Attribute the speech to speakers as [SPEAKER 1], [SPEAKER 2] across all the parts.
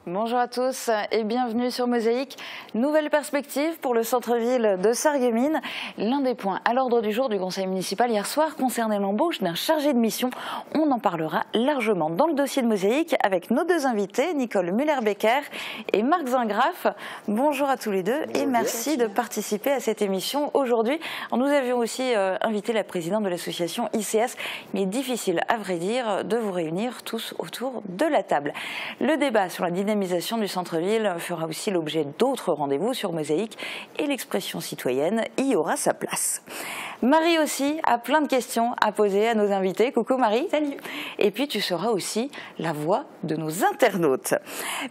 [SPEAKER 1] Bonjour à tous et bienvenue sur Mosaïque. Nouvelle perspective pour le centre-ville de Sarreguemines. L'un des points à l'ordre du jour du conseil municipal hier soir concernait l'embauche d'un chargé de mission. On en parlera largement dans le dossier de Mosaïque avec nos deux invités, Nicole Müller-Becker et Marc Zingraf. Bonjour à tous les deux et merci de participer à cette émission aujourd'hui. Nous avions aussi invité la présidente de l'association ICS, mais difficile à vrai dire de vous réunir tous autour de la table. Le débat sur la dynamisation du centre-ville fera aussi l'objet d'autres rendez-vous sur Mosaïque et l'expression citoyenne y aura sa place. Marie aussi a plein de questions à poser à nos invités. Coucou Marie.
[SPEAKER 2] Salut.
[SPEAKER 1] Et puis tu seras aussi la voix de nos internautes.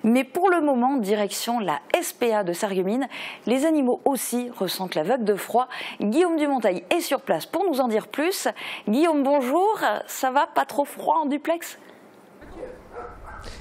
[SPEAKER 1] Mais pour le moment, direction la SPA de Sarreguemines. Les animaux aussi ressentent la vague de froid. Guillaume Dumontail est sur place pour nous en dire plus. Guillaume, bonjour. Ça va, pas trop froid en duplex ?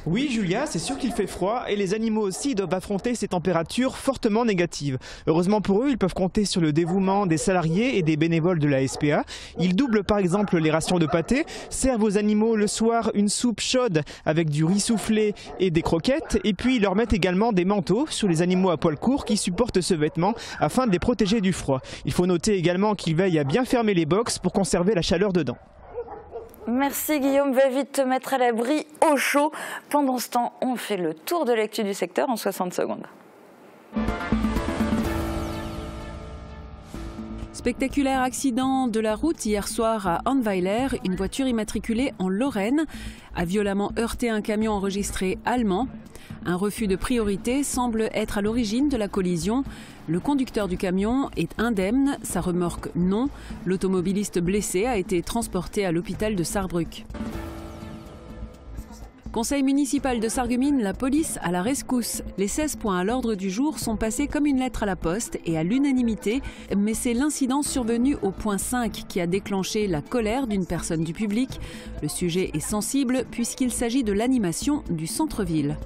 [SPEAKER 3] Oui Julia, c'est sûr qu'il fait froid et les animaux aussi doivent affronter ces températures fortement négatives. Heureusement pour eux, ils peuvent compter sur le dévouement des salariés et des bénévoles de la SPA. Ils doublent par exemple les rations de pâté, servent aux animaux le soir une soupe chaude avec du riz soufflé et des croquettes et puis ils leur mettent également des manteaux sur les animaux à poils courts qui supportent ce vêtement afin de les protéger du froid. Il faut noter également qu'ils veillent à bien fermer les box pour conserver la chaleur dedans.
[SPEAKER 1] Merci Guillaume, va vite te mettre à l'abri au chaud. Pendant ce temps, on fait le tour de l'actu du secteur en 60 secondes.
[SPEAKER 4] Spectaculaire accident de la route hier soir à Hornweiler. Une voiture immatriculée en Lorraine a violemment heurté un camion enregistré allemand. Un refus de priorité semble être à l'origine de la collision. Le conducteur du camion est indemne, sa remorque non. L'automobiliste blessé a été transporté à l'hôpital de Sarrebruck. Conseil municipal de Sarreguemines, la police à la rescousse. Les 16 points à l'ordre du jour sont passés comme une lettre à la poste et à l'unanimité, mais c'est l'incident survenu au point 5 qui a déclenché la colère d'une personne du public. Le sujet est sensible puisqu'il s'agit de l'animation du centre-ville.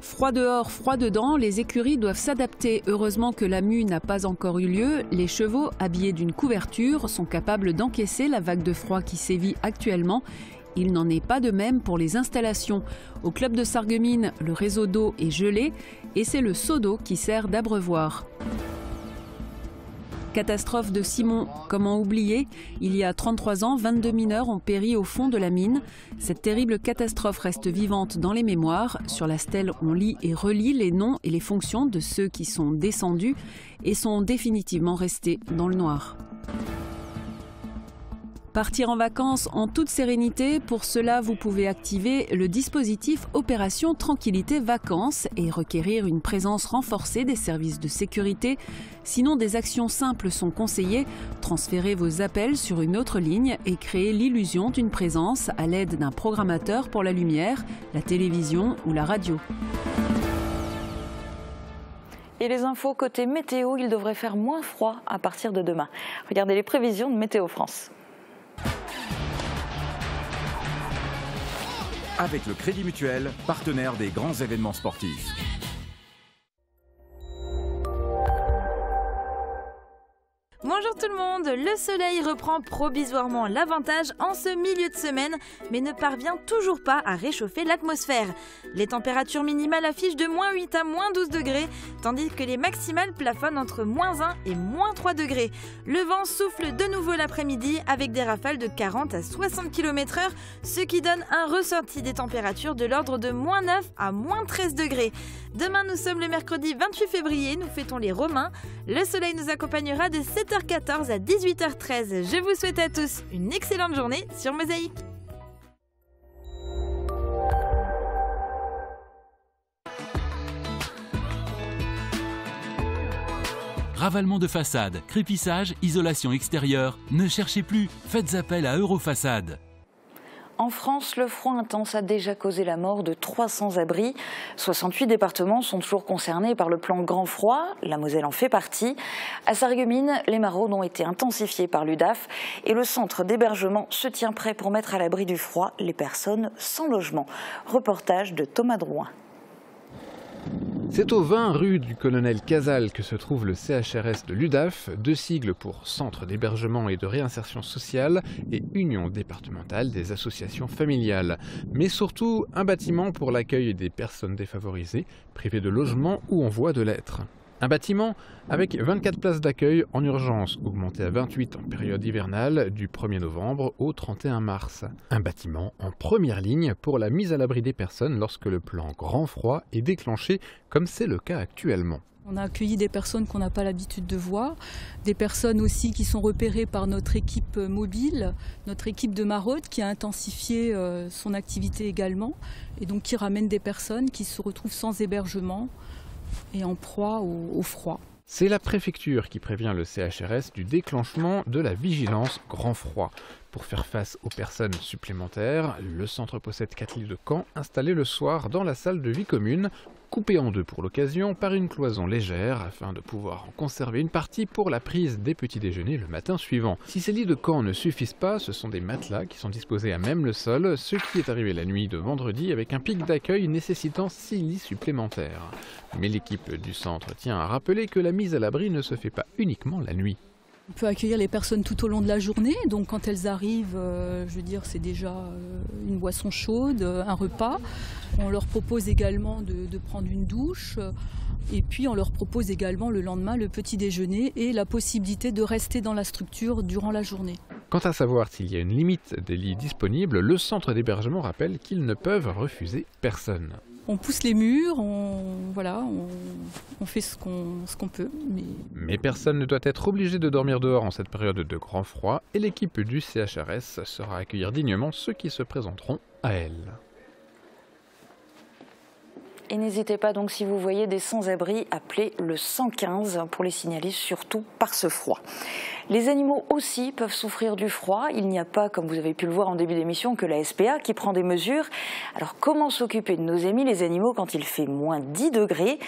[SPEAKER 4] Froid dehors, froid dedans, les écuries doivent s'adapter. Heureusement que la mue n'a pas encore eu lieu. Les chevaux, habillés d'une couverture, sont capables d'encaisser la vague de froid qui sévit actuellement. Il n'en est pas de même pour les installations. Au club de Sarreguemines, le réseau d'eau est gelé et c'est le seau d'eau qui sert d'abreuvoir. Catastrophe de Simon, comment oublier? Il y a 33 ans, 22 mineurs ont péri au fond de la mine. Cette terrible catastrophe reste vivante dans les mémoires. Sur la stèle, on lit et relit les noms et les fonctions de ceux qui sont descendus et sont définitivement restés dans le noir. Partir en vacances en toute sérénité, pour cela vous pouvez activer le dispositif Opération Tranquillité Vacances et requérir une présence renforcée des services de sécurité. Sinon, des actions simples sont conseillées. Transférez vos appels sur une autre ligne et créez l'illusion d'une présence à l'aide d'un programmateur pour la lumière, la télévision ou la radio.
[SPEAKER 1] Et les infos côté météo, il devrait faire moins froid à partir de demain. Regardez les prévisions de Météo France.
[SPEAKER 5] Avec le Crédit Mutuel, partenaire des grands événements sportifs.
[SPEAKER 2] Bonjour tout le monde, le soleil reprend provisoirement l'avantage en ce milieu de semaine, mais ne parvient toujours pas à réchauffer l'atmosphère. Les températures minimales affichent de -8 à -12 degrés, tandis que les maximales plafonnent entre -1 et -3 degrés. Le vent souffle de nouveau l'après-midi avec des rafales de 40 à 60 km/h, ce qui donne un ressenti des températures de l'ordre de -9 à -13 degrés. Demain, nous sommes le mercredi 28 février, nous fêtons les Romains. Le soleil nous accompagnera de 7h14 à 18h13. Je vous souhaite à tous une excellente journée sur Mosaïque.
[SPEAKER 6] Ravalement de façade, crépissage, isolation extérieure. Ne cherchez plus, faites appel à Eurofaçade.
[SPEAKER 1] En France, le froid intense a déjà causé la mort de 300 abris. 68 départements sont toujours concernés par le plan Grand Froid. La Moselle en fait partie. À Sarreguemines, les maraudes ont été intensifiées par l'UDAF et le centre d'hébergement se tient prêt pour mettre à l'abri du froid les personnes sans logement. Reportage de Thomas Drouin.
[SPEAKER 7] C'est au 20 rue du Colonel Casal que se trouve le CHRS de l'UDAF, 2 sigles pour Centre d'hébergement et de réinsertion sociale et Union départementale des associations familiales. Mais surtout un bâtiment pour l'accueil des personnes défavorisées, privées de logement ou en voie de l'être. Un bâtiment avec 24 places d'accueil en urgence, augmenté à 28 en période hivernale du 1er novembre au 31 mars. Un bâtiment en première ligne pour la mise à l'abri des personnes lorsque le plan grand froid est déclenché, comme c'est le cas actuellement.
[SPEAKER 8] On a accueilli des personnes qu'on n'a pas l'habitude de voir, des personnes aussi qui sont repérées par notre équipe mobile, notre équipe de maraude qui a intensifié son activité également, et donc qui ramène des personnes qui se retrouvent sans hébergement et en proie au froid.
[SPEAKER 7] C'est la préfecture qui prévient le CHRS du déclenchement de la vigilance grand froid. Pour faire face aux personnes supplémentaires, le centre possède 4 lits de camp installés le soir dans la salle de vie commune, coupés en 2 pour l'occasion par une cloison légère afin de pouvoir en conserver une partie pour la prise des petits déjeuners le matin suivant. Si ces lits de camp ne suffisent pas, ce sont des matelas qui sont disposés à même le sol, ce qui est arrivé la nuit de vendredi avec un pic d'accueil nécessitant 6 lits supplémentaires. Mais l'équipe du centre tient à rappeler que la mise à l'abri ne se fait pas uniquement la nuit.
[SPEAKER 8] On peut accueillir les personnes tout au long de la journée, donc quand elles arrivent, c'est déjà une boisson chaude, un repas. On leur propose également de prendre une douche et puis on leur propose également le lendemain le petit déjeuner et la possibilité de rester dans la structure durant la journée.
[SPEAKER 7] Quant à savoir s'il y a une limite des lits disponibles, le centre d'hébergement rappelle qu'ils ne peuvent refuser personne.
[SPEAKER 8] On pousse les murs, on fait ce qu'on peut.
[SPEAKER 7] Mais personne ne doit être obligé de dormir dehors en cette période de grand froid et l'équipe du CHRS saura accueillir dignement ceux qui se présenteront à elle.
[SPEAKER 1] Et n'hésitez pas donc si vous voyez des sans-abri, appelez le 115 pour les signaler surtout par ce froid. Les animaux aussi peuvent souffrir du froid. Il n'y a pas, comme vous avez pu le voir en début d'émission, que la SPA qui prend des mesures. Alors comment s'occuper de nos amis les animaux quand il fait moins 10 degrés?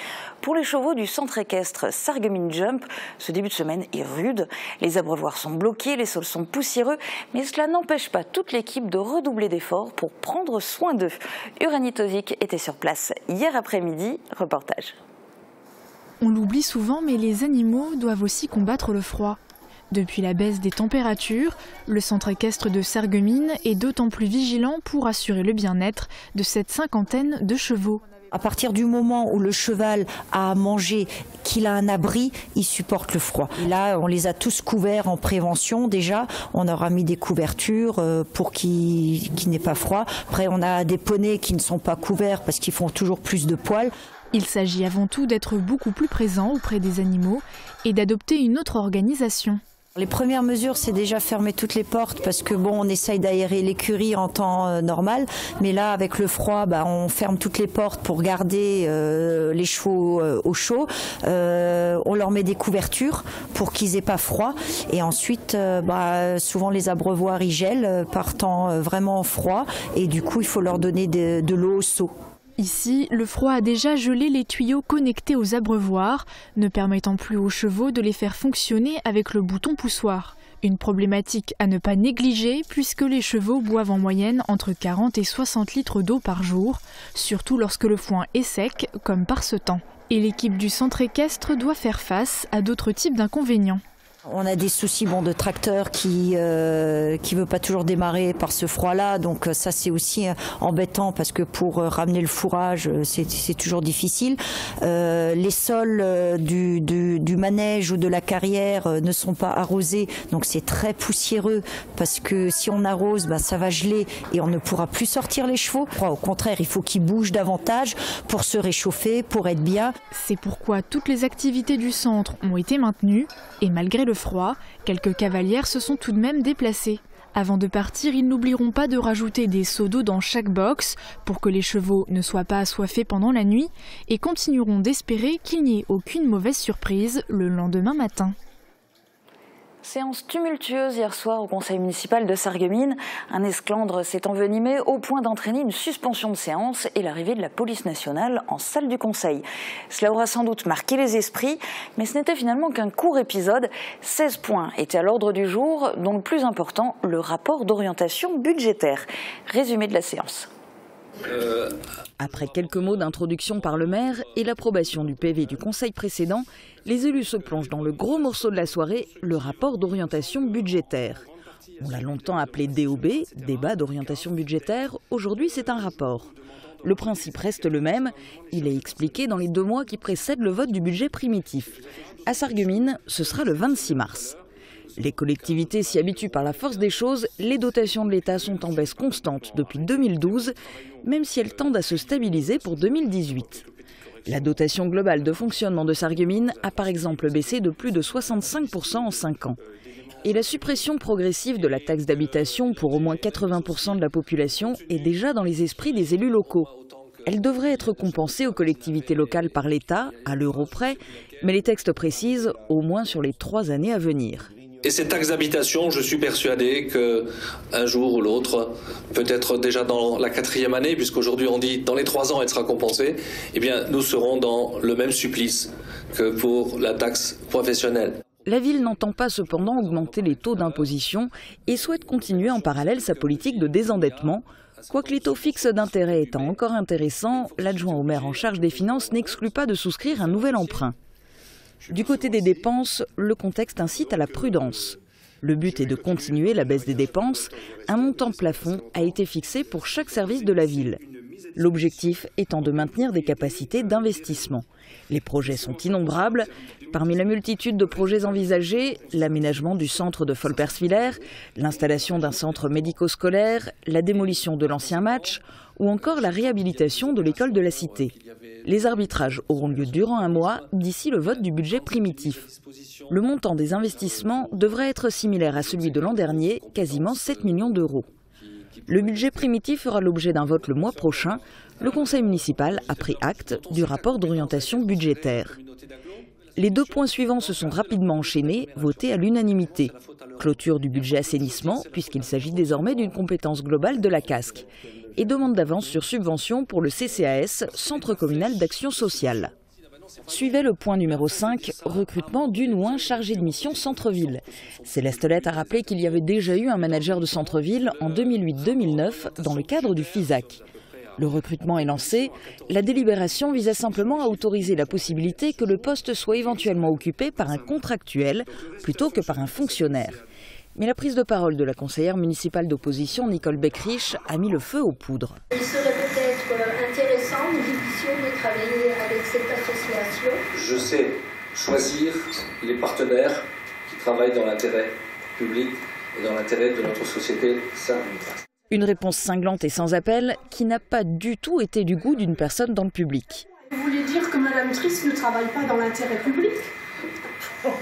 [SPEAKER 1] Pour les chevaux du centre équestre Sarreguemines Jump, ce début de semaine est rude. Les abreuvoirs sont bloqués, les sols sont poussiéreux, mais cela n'empêche pas toute l'équipe de redoubler d'efforts pour prendre soin d'eux. Uranie Tozic était sur place hier après-midi. Reportage.
[SPEAKER 9] On l'oublie souvent, mais les animaux doivent aussi combattre le froid. Depuis la baisse des températures, le centre équestre de Sarreguemines est d'autant plus vigilant pour assurer le bien-être de cette cinquantaine de chevaux.
[SPEAKER 10] À partir du moment où le cheval a à manger, qu'il a un abri, il supporte le froid. Et là, on les a tous couverts en prévention déjà. On aura mis des couvertures pour qu'il n'ait pas froid. Après, on a des poneys qui ne sont pas couverts parce qu'ils font toujours plus de poils.
[SPEAKER 9] Il s'agit avant tout d'être beaucoup plus présent auprès des animaux et d'adopter une autre organisation.
[SPEAKER 10] Les premières mesures, c'est déjà fermer toutes les portes parce que on essaye d'aérer l'écurie en temps normal, mais là avec le froid, on ferme toutes les portes pour garder les chevaux au chaud. On leur met des couvertures pour qu'ils aient pas froid, et ensuite, souvent les abreuvoirs ils gèlent partant vraiment froid, et du coup il faut leur donner de l'eau au seau.
[SPEAKER 9] Ici, le froid a déjà gelé les tuyaux connectés aux abreuvoirs, ne permettant plus aux chevaux de les faire fonctionner avec le bouton poussoir. Une problématique à ne pas négliger puisque les chevaux boivent en moyenne entre 40 et 60 litres d'eau par jour, surtout lorsque le foin est sec, comme par ce temps. Et l'équipe du centre équestre doit faire face à d'autres types d'inconvénients.
[SPEAKER 10] On a des soucis de tracteur qui veut pas toujours démarrer par ce froid-là, donc ça c'est aussi embêtant parce que pour ramener le fourrage c'est toujours difficile. Les sols du manège ou de la carrière ne sont pas arrosés, donc c'est très poussiéreux parce que si on arrose, ça va geler et on ne pourra plus sortir les chevaux. Au contraire, il faut qu'ils bougent davantage pour se réchauffer, pour être bien.
[SPEAKER 9] C'est pourquoi toutes les activités du centre ont été maintenues et malgré le froid, quelques cavalières se sont tout de même déplacées. Avant de partir, ils n'oublieront pas de rajouter des seaux d'eau dans chaque box pour que les chevaux ne soient pas assoiffés pendant la nuit et continueront d'espérer qu'il n'y ait aucune mauvaise surprise le lendemain matin.
[SPEAKER 1] Séance tumultueuse hier soir au conseil municipal de Sarreguemines. Un esclandre s'est envenimé au point d'entraîner une suspension de séance et l'arrivée de la police nationale en salle du conseil. Cela aura sans doute marqué les esprits, mais ce n'était finalement qu'un court épisode. 16 points étaient à l'ordre du jour, dont le plus important, le rapport d'orientation budgétaire. Résumé de la séance.
[SPEAKER 11] Après quelques mots d'introduction par le maire et l'approbation du PV du conseil précédent, les élus se plongent dans le gros morceau de la soirée, le rapport d'orientation budgétaire. On l'a longtemps appelé DOB, débat d'orientation budgétaire, aujourd'hui c'est un rapport. Le principe reste le même, il est expliqué dans les 2 mois qui précèdent le vote du budget primitif. À Sarreguemines, ce sera le 26 mars. Les collectivités s'y habituent par la force des choses, les dotations de l'État sont en baisse constante depuis 2012, même si elles tendent à se stabiliser pour 2018. La dotation globale de fonctionnement de Sarreguemines a par exemple baissé de plus de 65% en 5 ans. Et la suppression progressive de la taxe d'habitation pour au moins 80% de la population est déjà dans les esprits des élus locaux. Elle devrait être compensée aux collectivités locales par l'État, à l'euro près, mais les textes précisent au moins sur les 3 années à venir.
[SPEAKER 12] Et cette taxe d'habitation, je suis persuadé qu'un jour ou l'autre, peut-être déjà dans la 4e année, puisqu'aujourd'hui on dit dans les 3 ans elle sera compensée, eh bien nous serons dans le même supplice que pour la taxe professionnelle.
[SPEAKER 11] La ville n'entend pas cependant augmenter les taux d'imposition et souhaite continuer en parallèle sa politique de désendettement. Quoique les taux fixes d'intérêt étant encore intéressants, l'adjoint au maire en charge des finances n'exclut pas de souscrire un nouvel emprunt. Du côté des dépenses, le contexte incite à la prudence. Le but est de continuer la baisse des dépenses. Un montant plafond a été fixé pour chaque service de la ville. L'objectif étant de maintenir des capacités d'investissement. Les projets sont innombrables. Parmi la multitude de projets envisagés, l'aménagement du centre de Folperswiller, l'installation d'un centre médico-scolaire, la démolition de l'ancien match ou encore la réhabilitation de l'école de la Cité. Les arbitrages auront lieu durant un mois, d'ici le vote du budget primitif. Le montant des investissements devrait être similaire à celui de l'an dernier, quasiment 7 millions d'euros. Le budget primitif fera l'objet d'un vote le mois prochain. Le conseil municipal a pris acte du rapport d'orientation budgétaire. Les 2 points suivants se sont rapidement enchaînés, votés à l'unanimité. Clôture du budget assainissement, puisqu'il s'agit désormais d'une compétence globale de la CASC. Et demande d'avance sur subvention pour le CCAS, Centre communal d'action sociale. Suivait le point numéro 5, recrutement d'une ou un chargé de mission centre-ville. Céleste Lette a rappelé qu'il y avait déjà eu un manager de centre-ville en 2008-2009 dans le cadre du FISAC. Le recrutement est lancé. La délibération visait simplement à autoriser la possibilité que le poste soit éventuellement occupé par un contractuel plutôt que par un fonctionnaire. Mais la prise de parole de la conseillère municipale d'opposition, Nicole Beckrich, a mis le feu aux poudres.
[SPEAKER 13] Il serait peut-être intéressant, nous éditions, de travailler avec cette association.
[SPEAKER 12] Je sais choisir les partenaires qui travaillent dans l'intérêt public et dans l'intérêt de notre société. Ça,
[SPEAKER 11] une réponse cinglante et sans appel qui n'a pas du tout été du goût d'une personne dans le public.
[SPEAKER 13] Vous voulez dire que Mme Triss ne travaille pas dans l'intérêt public ?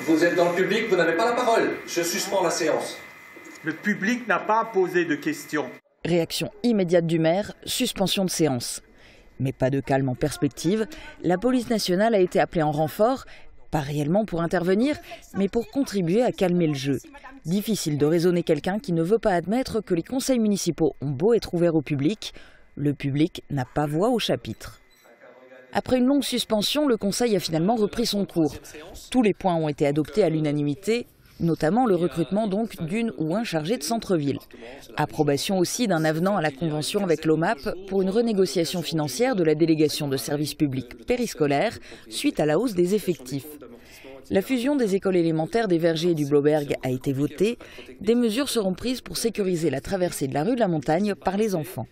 [SPEAKER 12] Vous êtes dans le public, vous n'avez pas la parole. Je suspends la séance.
[SPEAKER 14] Le public n'a pas posé de questions.
[SPEAKER 11] Réaction immédiate du maire, suspension de séance. Mais pas de calme en perspective. La police nationale a été appelée en renfort, pas réellement pour intervenir, mais pour contribuer à calmer le jeu. Difficile de raisonner quelqu'un qui ne veut pas admettre que les conseils municipaux ont beau être ouverts au public, le public n'a pas voix au chapitre. Après une longue suspension, le conseil a finalement repris son cours. Tous les points ont été adoptés à l'unanimité, notamment le recrutement donc d'une ou un chargé de centre-ville. Approbation aussi d'un avenant à la convention avec l'OMAP pour une renégociation financière de la délégation de services publics périscolaires suite à la hausse des effectifs. La fusion des écoles élémentaires des Vergers et du Bloberg a été votée. Des mesures seront prises pour sécuriser la traversée de la rue de la Montagne par les enfants.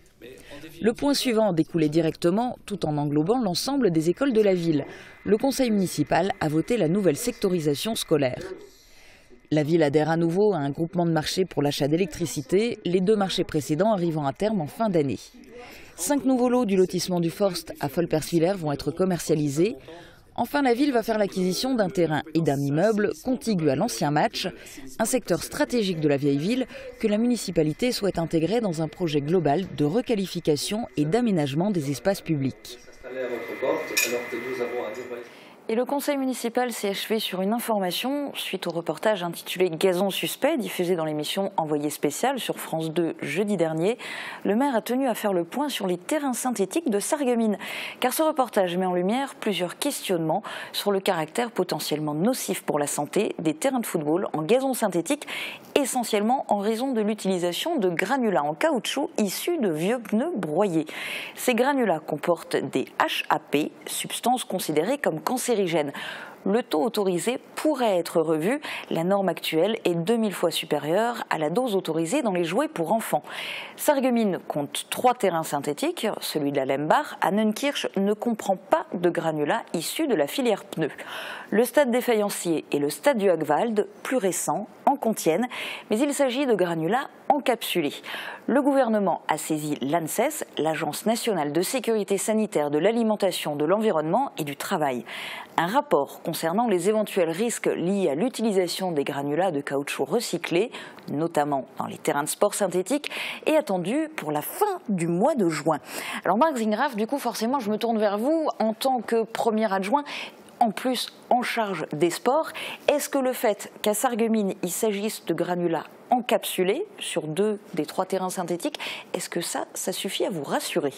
[SPEAKER 11] Le point suivant découlait directement, tout en englobant l'ensemble des écoles de la ville. Le conseil municipal a voté la nouvelle sectorisation scolaire. La ville adhère à nouveau à un groupement de marchés pour l'achat d'électricité, les 2 marchés précédents arrivant à terme en fin d'année. 5 nouveaux lots du lotissement du Forst à Folperswiller vont être commercialisés. Enfin, la ville va faire l'acquisition d'un terrain et d'un immeuble contigu à l'ancien match, un secteur stratégique de la vieille ville que la municipalité souhaite intégrer dans un projet global de requalification et d'aménagement des espaces publics.
[SPEAKER 1] Et le conseil municipal s'est achevé sur une information suite au reportage intitulé « Gazon suspect » diffusé dans l'émission Envoyé spécial sur France 2 jeudi dernier. Le maire a tenu à faire le point sur les terrains synthétiques de Sarreguemines, car ce reportage met en lumière plusieurs questionnements sur le caractère potentiellement nocif pour la santé des terrains de football en gazon synthétique, essentiellement en raison de l'utilisation de granulats en caoutchouc issus de vieux pneus broyés. Ces granulats comportent des HAP, substances considérées comme cancérigènes. Le taux autorisé pourrait être revu. La norme actuelle est 2000 fois supérieure à la dose autorisée dans les jouets pour enfants. Sarreguemines compte 3 terrains synthétiques. Celui de la Lembar à Neunkirch ne comprend pas de granulats issus de la filière pneus. Le stade des Faïenciers et le stade du Hagwald, plus récents, en contiennent, mais il s'agit de granulats encapsulés. Le gouvernement a saisi l'ANSES, l'Agence nationale de sécurité sanitaire de l'alimentation, de l'environnement et du travail. Un rapport concernant les éventuels risques liés à l'utilisation des granulats de caoutchouc recyclés, notamment dans les terrains de sport synthétiques, est attendu pour la fin du mois de juin. Alors Marc Zingraf, du coup forcément je me tourne vers vous en tant que premier adjoint, en plus en charge des sports. Est-ce que le fait qu'à Sarreguemines il s'agisse de granulats encapsulés sur 2 des 3 terrains synthétiques, est-ce que ça suffit à vous rassurer ?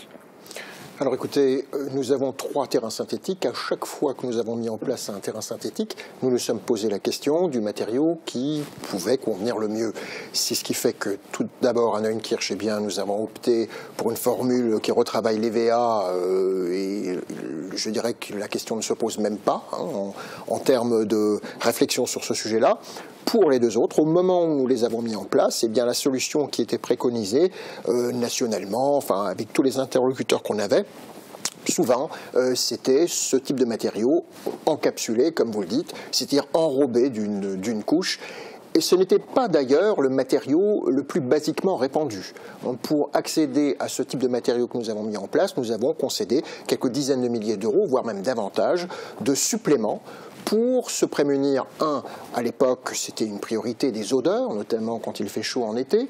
[SPEAKER 15] Alors écoutez, nous avons 3 terrains synthétiques. À chaque fois que nous avons mis en place un terrain synthétique, nous nous sommes posé la question du matériau qui pouvait convenir le mieux. C'est ce qui fait que tout d'abord à Neunkirch, nous avons opté pour une formule qui retravaille l'EVA et je dirais que la question ne se pose même pas en termes de réflexion sur ce sujet-là. Pour les 2 autres, au moment où nous les avons mis en place, la solution qui était préconisée nationalement, enfin avec tous les interlocuteurs qu'on avait, souvent, c'était ce type de matériau encapsulé, comme vous le dites, c'est-à-dire enrobé d'une couche. Et ce n'était pas d'ailleurs le matériau le plus basiquement répandu. Pour accéder à ce type de matériau que nous avons mis en place, nous avons concédé quelques dizaines de milliers d'euros, voire même davantage, de suppléments pour se prémunir, à l'époque, c'était une priorité des odeurs, notamment quand il fait chaud en été,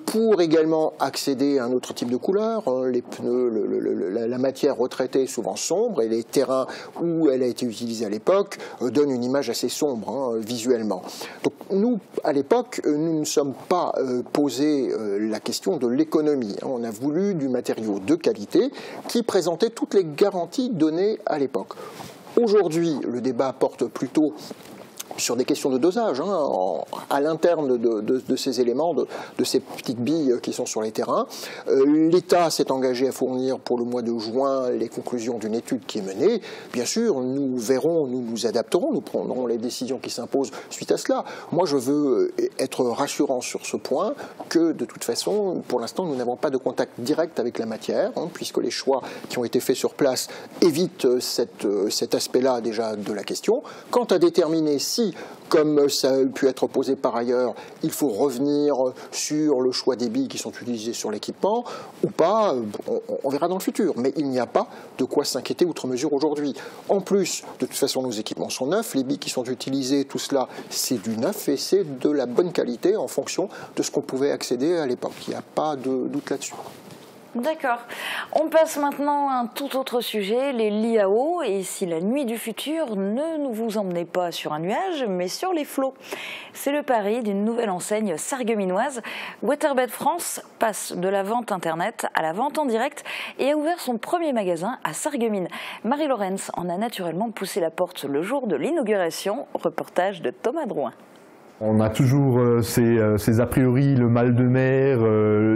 [SPEAKER 15] pour également accéder à un autre type de couleur. Les pneus, la matière retraitée est souvent sombre et les terrains où elle a été utilisée à l'époque donnent une image assez sombre visuellement. Donc nous, à l'époque, nous ne nous sommes pas posé la question de l'économie. On a voulu du matériau de qualité qui présentait toutes les garanties données à l'époque. Aujourd'hui, le débat porte plutôt sur des questions de dosage, à l'interne de ces éléments, de ces petites billes qui sont sur les terrains. L'État s'est engagé à fournir pour le mois de juin les conclusions d'une étude qui est menée. Bien sûr, nous verrons, nous nous adapterons, nous prendrons les décisions qui s'imposent suite à cela. Moi, je veux être rassurant sur ce point que, de toute façon, pour l'instant, nous n'avons pas de contact direct avec la matière, puisque les choix qui ont été faits sur place évitent cet aspect-là déjà de la question. Quant à déterminer si, comme ça a pu être posé par ailleurs, il faut revenir sur le choix des billes qui sont utilisées sur l'équipement ou pas, on verra dans le futur. Mais il n'y a pas de quoi s'inquiéter outre mesure aujourd'hui. En plus, de toute façon, nos équipements sont neufs, les billes qui sont utilisées, tout cela, c'est du neuf et c'est de la bonne qualité en fonction de ce qu'on pouvait accéder à l'époque. Il n'y a pas de doute là-dessus.
[SPEAKER 1] D'accord. On passe maintenant à un tout autre sujet, les LIAO. Et si la nuit du futur ne vous emmenez pas sur un nuage, mais sur les flots. C'est le pari d'une nouvelle enseigne sarregueminoise. Waterbed France passe de la vente internet à la vente en direct et a ouvert son premier magasin à Sarreguemines. Marie Lorenz en a naturellement poussé la porte le jour de l'inauguration. Reportage de Thomas Drouin.
[SPEAKER 16] On a toujours ces a priori, le mal de mer,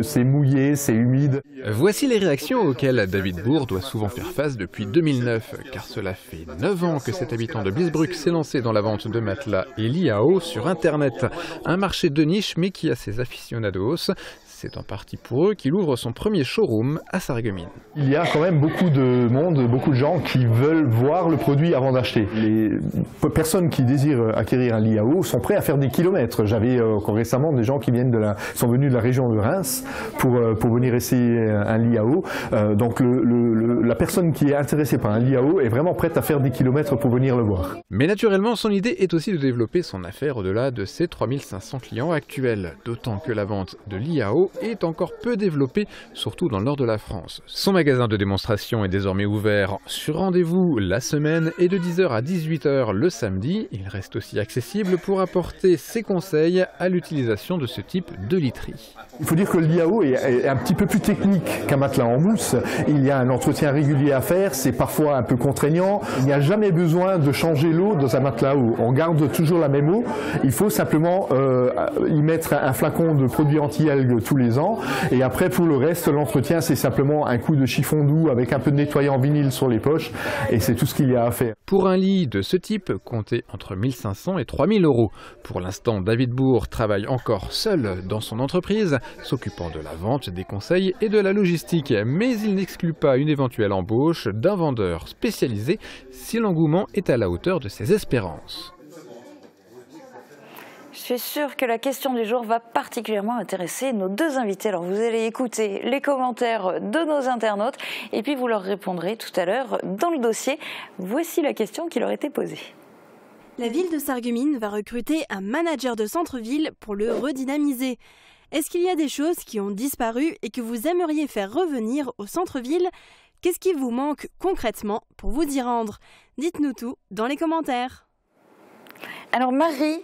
[SPEAKER 16] c'est mouillé, c'est humide.
[SPEAKER 7] Voici les réactions auxquelles David Bourg doit souvent faire face depuis 2009, car cela fait 9 ans que cet habitant de Bliesbruck s'est lancé dans la vente de matelas et l'IAO sur Internet. Un marché de niche mais qui a ses aficionados. C'est en partie pour eux qu'il ouvre son premier showroom à Sarreguemines.
[SPEAKER 16] Il y a quand même beaucoup de monde, beaucoup de gens qui veulent voir le produit avant d'acheter. Les personnes qui désirent acquérir un LIAO sont prêts à faire des kilomètres. J'avais encore récemment des gens qui sont venus de la région de Reims pour venir essayer un LIAO. Donc la personne qui est intéressée par un LIAO est vraiment prête à faire des kilomètres pour venir le voir.
[SPEAKER 7] Mais naturellement, son idée est aussi de développer son affaire au-delà de ses 3500 clients actuels. D'autant que la vente de LIAO Liao est encore peu développé, surtout dans le nord de la France. Son magasin de démonstration est désormais ouvert sur rendez-vous la semaine et de 10h à 18h le samedi. Il reste aussi accessible pour apporter ses conseils à l'utilisation de ce type de literie.
[SPEAKER 16] Il faut dire que le Liao est un petit peu plus technique qu'un matelas en mousse. Il y a un entretien régulier à faire, c'est parfois un peu contraignant. Il n'y a jamais besoin de changer l'eau dans un matelas eau. On garde toujours la même eau. Il faut simplement y mettre un flacon de produits anti-algues tous les ans. Et après, pour le reste, l'entretien, c'est simplement un coup de chiffon doux avec un peu de nettoyant vinyle sur les poches. Et c'est tout ce qu'il y a à faire.
[SPEAKER 7] Pour un lit de ce type, comptez entre 1 500 et 3 000 euros. Pour l'instant, David Bourg travaille encore seul dans son entreprise, s'occupant de la vente, des conseils et de la logistique. Mais il n'exclut pas une éventuelle embauche d'un vendeur spécialisé si l'engouement est à la hauteur de ses espérances.
[SPEAKER 1] Je suis sûre que la question du jour va particulièrement intéresser nos deux invités. Alors vous allez écouter les commentaires de nos internautes et puis vous leur répondrez tout à l'heure dans le dossier. Voici la question qui leur était posée.
[SPEAKER 2] La ville de Sarreguemines va recruter un manager de centre-ville pour le redynamiser. Est-ce qu'il y a des choses qui ont disparu et que vous aimeriez faire revenir au centre-ville? Qu'est-ce qui vous manque concrètement pour vous y rendre? Dites-nous tout dans les commentaires.
[SPEAKER 1] Alors Marie,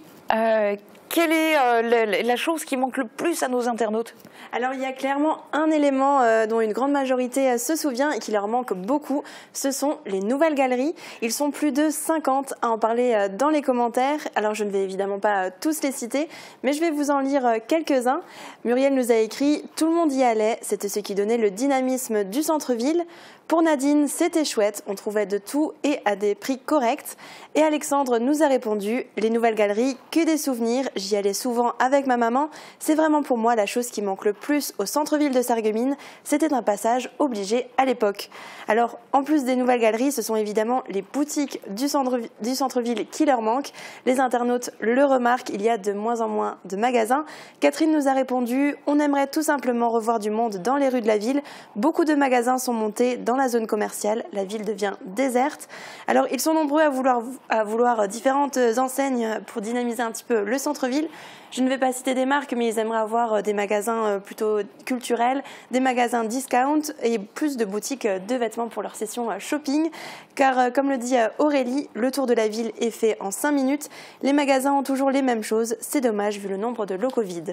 [SPEAKER 1] quelle est la chose qui manque le plus à nos internautes?
[SPEAKER 17] Alors il y a clairement un élément dont une grande majorité se souvient et qui leur manque beaucoup, ce sont les nouvelles galeries. Ils sont plus de 50 à en parler dans les commentaires. Alors je ne vais évidemment pas tous les citer, mais je vais vous en lire quelques-uns. Muriel nous a écrit « Tout le monde y allait, c'était ce qui donnait le dynamisme du centre-ville ». Pour Nadine, c'était chouette, on trouvait de tout et à des prix corrects. Et Alexandre nous a répondu « Les nouvelles galeries, que des souvenirs, j'y allais souvent avec ma maman. C'est vraiment pour moi la chose qui manque le plus au centre-ville de Sarreguemines. C'était un passage obligé à l'époque. » Alors, en plus des nouvelles galeries, ce sont évidemment les boutiques du centre-ville qui leur manquent. Les internautes le remarquent, il y a de moins en moins de magasins. Catherine nous a répondu « On aimerait tout simplement revoir du monde dans les rues de la ville. Beaucoup de magasins sont montés dans la zone commerciale, la ville devient déserte. » Alors ils sont nombreux à vouloir différentes enseignes pour dynamiser un petit peu le centre-ville. Je ne vais pas citer des marques, mais ils aimeraient avoir des magasins plutôt culturels, des magasins discount et plus de boutiques de vêtements pour leur session shopping. Car comme le dit Aurélie, le tour de la ville est fait en 5 minutes. Les magasins ont toujours les mêmes choses. C'est dommage vu le nombre de lots Covid.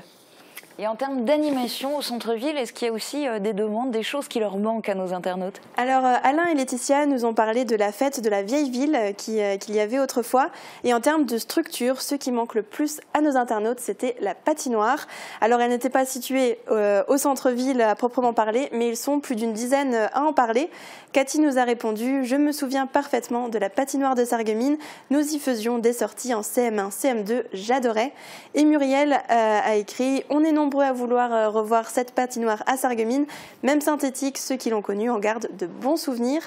[SPEAKER 1] Et en termes d'animation au centre-ville, est-ce qu'il y a aussi des demandes, des choses qui leur manquent à nos internautes?
[SPEAKER 17] Alors Alain et Laetitia nous ont parlé de la fête de la vieille ville qu'il y avait autrefois. Et en termes de structure, ce qui manque le plus à nos internautes, c'était la patinoire. Alors elle n'était pas située au centre-ville à proprement parler, mais ils sont plus d'une dizaine à en parler. Cathy nous a répondu « Je me souviens parfaitement de la patinoire de Sarreguemines. Nous y faisions des sorties en CM1, CM2, j'adorais. » Et Muriel a écrit « On est nombreux à vouloir revoir cette patinoire à Sarreguemines, même synthétique, ceux qui l'ont connue en gardent de bons souvenirs. »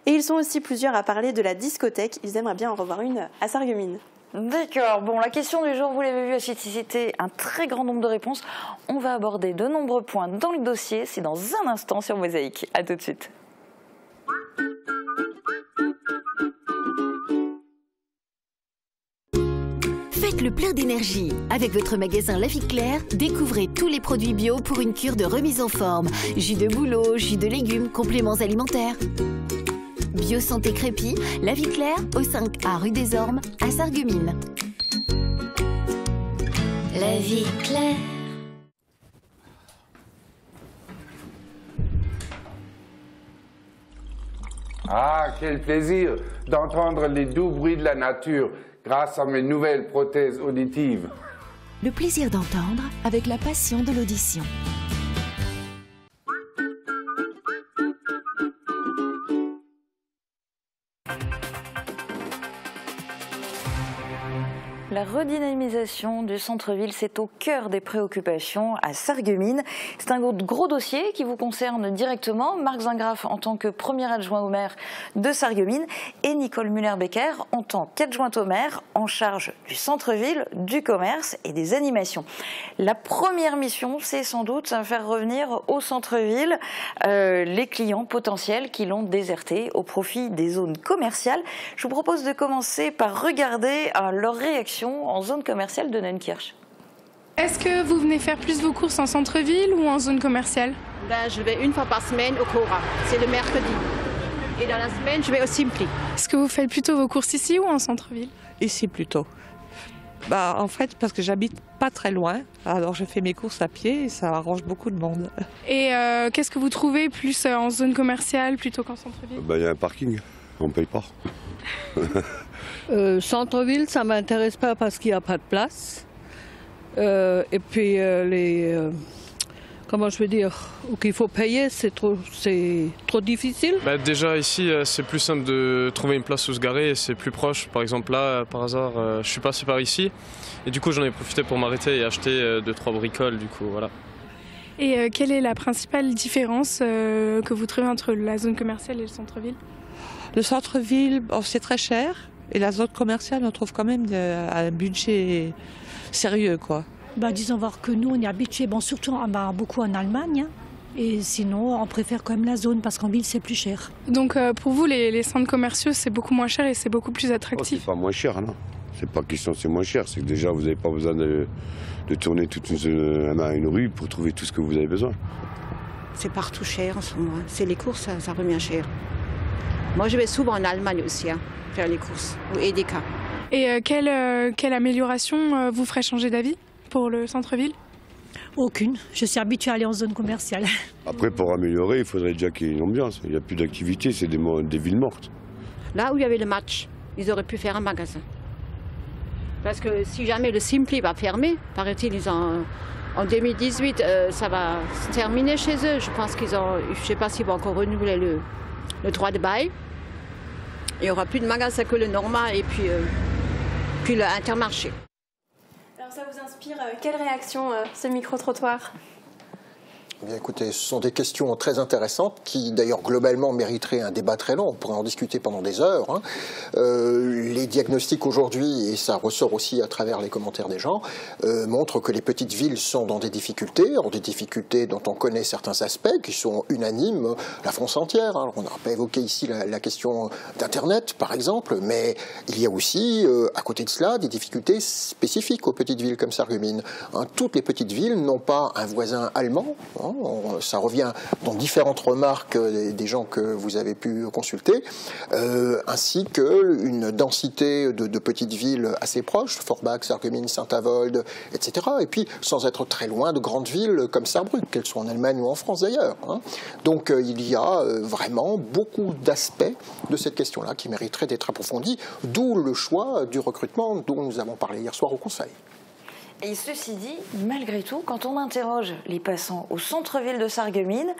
[SPEAKER 17] Et ils sont aussi plusieurs à parler de la discothèque, ils aimeraient bien en revoir une à Sarreguemines.
[SPEAKER 1] D'accord, bon, la question du jour, vous l'avez vu, a suscité un très grand nombre de réponses. On va aborder de nombreux points dans le dossier, c'est dans un instant sur Mosaïque. A tout de suite.
[SPEAKER 18] Faites le plein d'énergie. Avec votre magasin La Vie Claire, découvrez tous les produits bio pour une cure de remise en forme. Jus de bouleau, jus de légumes, compléments alimentaires. Bio Santé Crépy, La Vie Claire, au 5A rue des Ormes, à Sarreguemines.
[SPEAKER 19] La Vie Claire.
[SPEAKER 20] Ah, quel plaisir d'entendre les doux bruits de la nature grâce à mes nouvelles prothèses auditives.
[SPEAKER 18] Le plaisir d'entendre avec la passion de l'audition.
[SPEAKER 1] La redynamisation du centre-ville, c'est au cœur des préoccupations à Sarreguemines. C'est un gros dossier qui vous concerne directement. Marc Zingraf en tant que premier adjoint au maire de Sarreguemines et Nicole Muller-Becker en tant qu'adjointe au maire en charge du centre-ville, du commerce et des animations. La première mission, c'est sans doute faire revenir au centre-ville les clients potentiels qui l'ont déserté au profit des zones commerciales. Je vous propose de commencer par regarder leur réaction en zone commerciale de Neunkirch.
[SPEAKER 21] Est-ce que vous venez faire plus vos courses en centre-ville ou en zone commerciale?
[SPEAKER 22] Je vais une fois par semaine au Cora, c'est le mercredi. Et dans la semaine, je vais au Simply.
[SPEAKER 21] Est-ce que vous faites plutôt vos courses ici ou en centre-ville?
[SPEAKER 23] Ici plutôt. En fait, parce que j'habite pas très loin, alors je fais mes courses à pied et ça arrange beaucoup de monde.
[SPEAKER 21] Et qu'est-ce que vous trouvez plus en zone commerciale plutôt qu'en centre-ville?
[SPEAKER 24] Il y a un parking, on paye pas.
[SPEAKER 25] Centre-ville, ça m'intéresse pas parce qu'il n'y a pas de place. Et puis comment je veux dire, qu'il faut payer, c'est trop difficile.
[SPEAKER 26] Déjà ici, c'est plus simple de trouver une place où se garer et c'est plus proche. Par exemple là, par hasard, je suis passé par ici et du coup j'en ai profité pour m'arrêter et acheter 2-3 bricoles, du coup voilà.
[SPEAKER 21] Et quelle est la principale différence que vous trouvez entre la zone commerciale et le centre-ville?
[SPEAKER 23] Le centre-ville, c'est très cher et la zone commerciale, on trouve quand même un budget sérieux, quoi.
[SPEAKER 27] Disons voir que nous, on est habitués, surtout beaucoup en Allemagne. Et sinon, on préfère quand même la zone parce qu'en ville, c'est plus cher.
[SPEAKER 21] Donc pour vous, les centres commerciaux, c'est beaucoup moins cher et c'est beaucoup plus attractif?
[SPEAKER 24] C'est pas moins cher, non. C'est pas question c'est moins cher. C'est que déjà, vous n'avez pas besoin de tourner toute une rue pour trouver tout ce que vous avez besoin.
[SPEAKER 22] C'est partout cher en ce moment. C'est les courses, ça revient cher. Moi, je vais souvent en Allemagne aussi, faire les courses, ou Edeka.
[SPEAKER 21] Et quelle amélioration vous ferait changer d'avis pour le centre-ville?
[SPEAKER 27] Aucune. Je suis habituée à aller en zone commerciale.
[SPEAKER 24] Après, pour améliorer, il faudrait déjà qu'il y ait une ambiance. Il n'y a plus d'activité, c'est des villes mortes.
[SPEAKER 22] Là où il y avait le match, ils auraient pu faire un magasin. Parce que si jamais le Simply va fermer, paraît-il, en 2018, ça va se terminer chez eux. Je pense qu'ils ont, je ne sais pas s'ils vont encore renouveler le droit de bail. Il n'y aura plus de magasin que le Norma et puis le Intermarché.
[SPEAKER 17] Alors ça vous inspire quelle réaction ce micro-trottoir?
[SPEAKER 15] Bien, écoutez, ce sont des questions très intéressantes qui, d'ailleurs, globalement, mériteraient un débat très long. On pourrait en discuter pendant des heures. Les diagnostics aujourd'hui, et ça ressort aussi à travers les commentaires des gens, montrent que les petites villes sont dans des difficultés dont on connaît certains aspects, qui sont unanimes, la France entière. On n'a pas évoqué ici la question d'Internet, par exemple, mais il y a aussi, à côté de cela, des difficultés spécifiques aux petites villes comme Sarreguemines. Toutes les petites villes n'ont pas un voisin allemand. Ça revient dans différentes remarques des gens que vous avez pu consulter, ainsi qu'une densité de petites villes assez proches, Forbach, Sarreguemines, Saint-Avold, etc. Et puis, sans être très loin de grandes villes comme Saarbrück, qu'elles soient en Allemagne ou en France d'ailleurs. Donc, il y a vraiment beaucoup d'aspects de cette question-là qui mériteraient d'être approfondis, d'où le choix du recrutement dont nous avons parlé hier soir au Conseil.
[SPEAKER 1] Et ceci dit, malgré tout, quand on interroge les passants au centre-ville de Sarreguemines,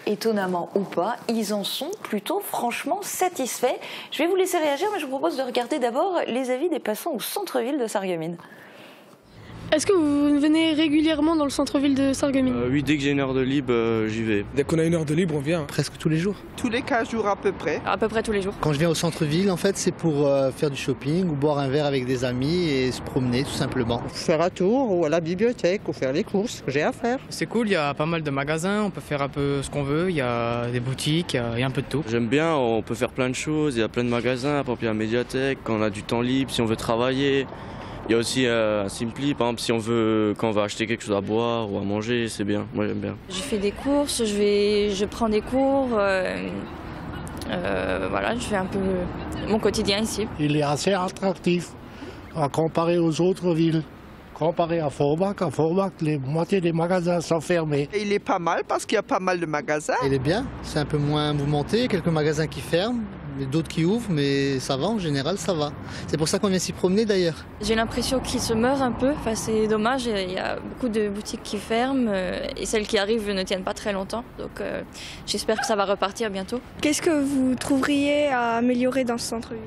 [SPEAKER 1] étonnamment ou pas, ils en sont plutôt franchement satisfaits. Je vais vous laisser réagir, mais je vous propose de regarder d'abord les avis des passants au centre-ville de Sarreguemines.
[SPEAKER 21] Est-ce que vous venez régulièrement dans le centre-ville de Sarreguemines?
[SPEAKER 28] Oui, dès que j'ai une heure de libre, j'y vais.
[SPEAKER 29] Dès qu'on a une heure de libre, on vient.
[SPEAKER 30] Presque tous les jours.
[SPEAKER 29] Tous les 15 jours à peu près.
[SPEAKER 21] À peu près tous les jours.
[SPEAKER 30] Quand je viens au centre-ville, en fait, c'est pour faire du shopping ou boire un verre avec des amis et se promener tout simplement.
[SPEAKER 23] Faire un tour ou à la bibliothèque ou faire les courses que j'ai à faire.
[SPEAKER 31] C'est cool, il y a pas mal de magasins, on peut faire un peu ce qu'on veut, il y a des boutiques, il y a un peu de tout.
[SPEAKER 28] J'aime bien, on peut faire plein de choses, il y a plein de magasins, par exemple il y a la médiathèque, quand on a du temps libre, si on veut travailler. Il y a aussi un Simply, par exemple, quand on va acheter quelque chose à boire ou à manger, c'est bien, moi j'aime bien.
[SPEAKER 32] Je fais des courses, je prends des cours, voilà, je fais un peu mon quotidien ici.
[SPEAKER 33] Il est assez attractif à comparer aux autres villes. Comparé à Forbach, la moitié des magasins sont fermés.
[SPEAKER 23] Et il est pas mal parce qu'il y a pas mal de magasins.
[SPEAKER 30] Il est bien, c'est un peu moins mouvementé, quelques magasins qui ferment, d'autres qui ouvrent, mais ça va, en général ça va. C'est pour ça qu'on vient s'y promener d'ailleurs.
[SPEAKER 32] J'ai l'impression qu'il se meurt un peu, c'est dommage, il y a beaucoup de boutiques qui ferment et celles qui arrivent ne tiennent pas très longtemps, donc j'espère que ça va repartir bientôt.
[SPEAKER 21] Qu'est-ce que vous trouveriez à améliorer dans ce centre-ville?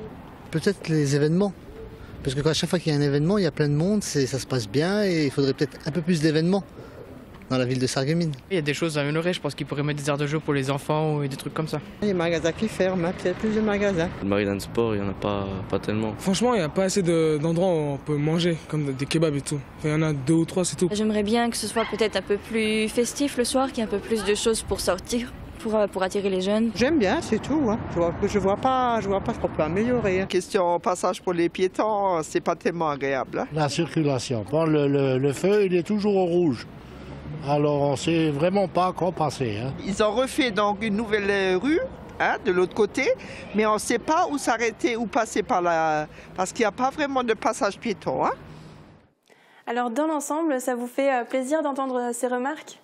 [SPEAKER 30] Peut-être les événements. Parce qu'à chaque fois qu'il y a un événement, il y a plein de monde, ça se passe bien et il faudrait peut-être un peu plus d'événements dans la ville de Sarreguemines.
[SPEAKER 31] Il y a des choses à améliorer, je pense qu'ils pourraient mettre des aires de jeu pour les enfants ou des trucs comme ça.
[SPEAKER 23] Les magasins qui ferment, peut-être plus de magasins.
[SPEAKER 28] Le magasin de sport, il n'y en a pas tellement.
[SPEAKER 29] Franchement, il n'y a pas assez d'endroits où on peut manger, comme des kebabs et tout. Il y en a 2 ou 3, c'est tout.
[SPEAKER 32] J'aimerais bien que ce soit peut-être un peu plus festif le soir, qu'il y ait un peu plus de choses pour sortir, pour attirer les jeunes.
[SPEAKER 23] J'aime bien, c'est tout. Hein. Je vois pas ce qu'on peut améliorer.
[SPEAKER 3] Question passage pour les piétons, c'est pas tellement agréable. Hein.
[SPEAKER 33] La circulation. Bon, le feu, il est toujours au rouge. Alors, on ne sait vraiment pas quoi passer. Hein.
[SPEAKER 3] Ils ont refait donc une nouvelle rue. Hein, de l'autre côté, mais on ne sait pas où s'arrêter, où passer par là, parce qu'il n'y a pas vraiment de passage piéton. Hein.
[SPEAKER 17] Alors dans l'ensemble, ça vous fait plaisir d'entendre ces remarques ?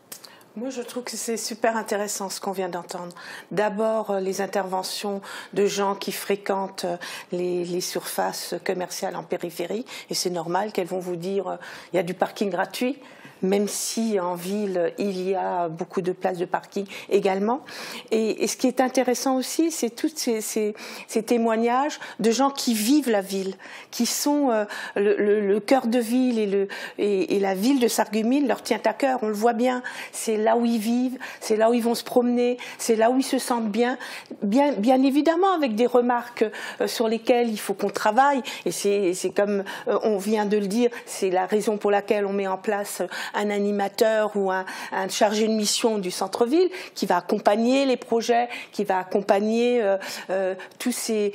[SPEAKER 4] Moi, je trouve que c'est super intéressant ce qu'on vient d'entendre. D'abord, les interventions de gens qui fréquentent les surfaces commerciales en périphérie, et c'est normal qu'elles vont vous dire il y a du parking gratuit. Même si en ville, il y a beaucoup de places de parking également. Et ce qui est intéressant aussi, c'est tous ces témoignages de gens qui vivent la ville, qui sont le cœur de ville et la ville de Sarreguemines leur tient à cœur, on le voit bien. C'est là où ils vivent, c'est là où ils vont se promener, c'est là où ils se sentent bien évidemment avec des remarques sur lesquelles il faut qu'on travaille. Et c'est comme on vient de le dire, c'est la raison pour laquelle on met en place un animateur ou un chargé de mission du centre-ville qui va accompagner les projets, qui va accompagner tous ces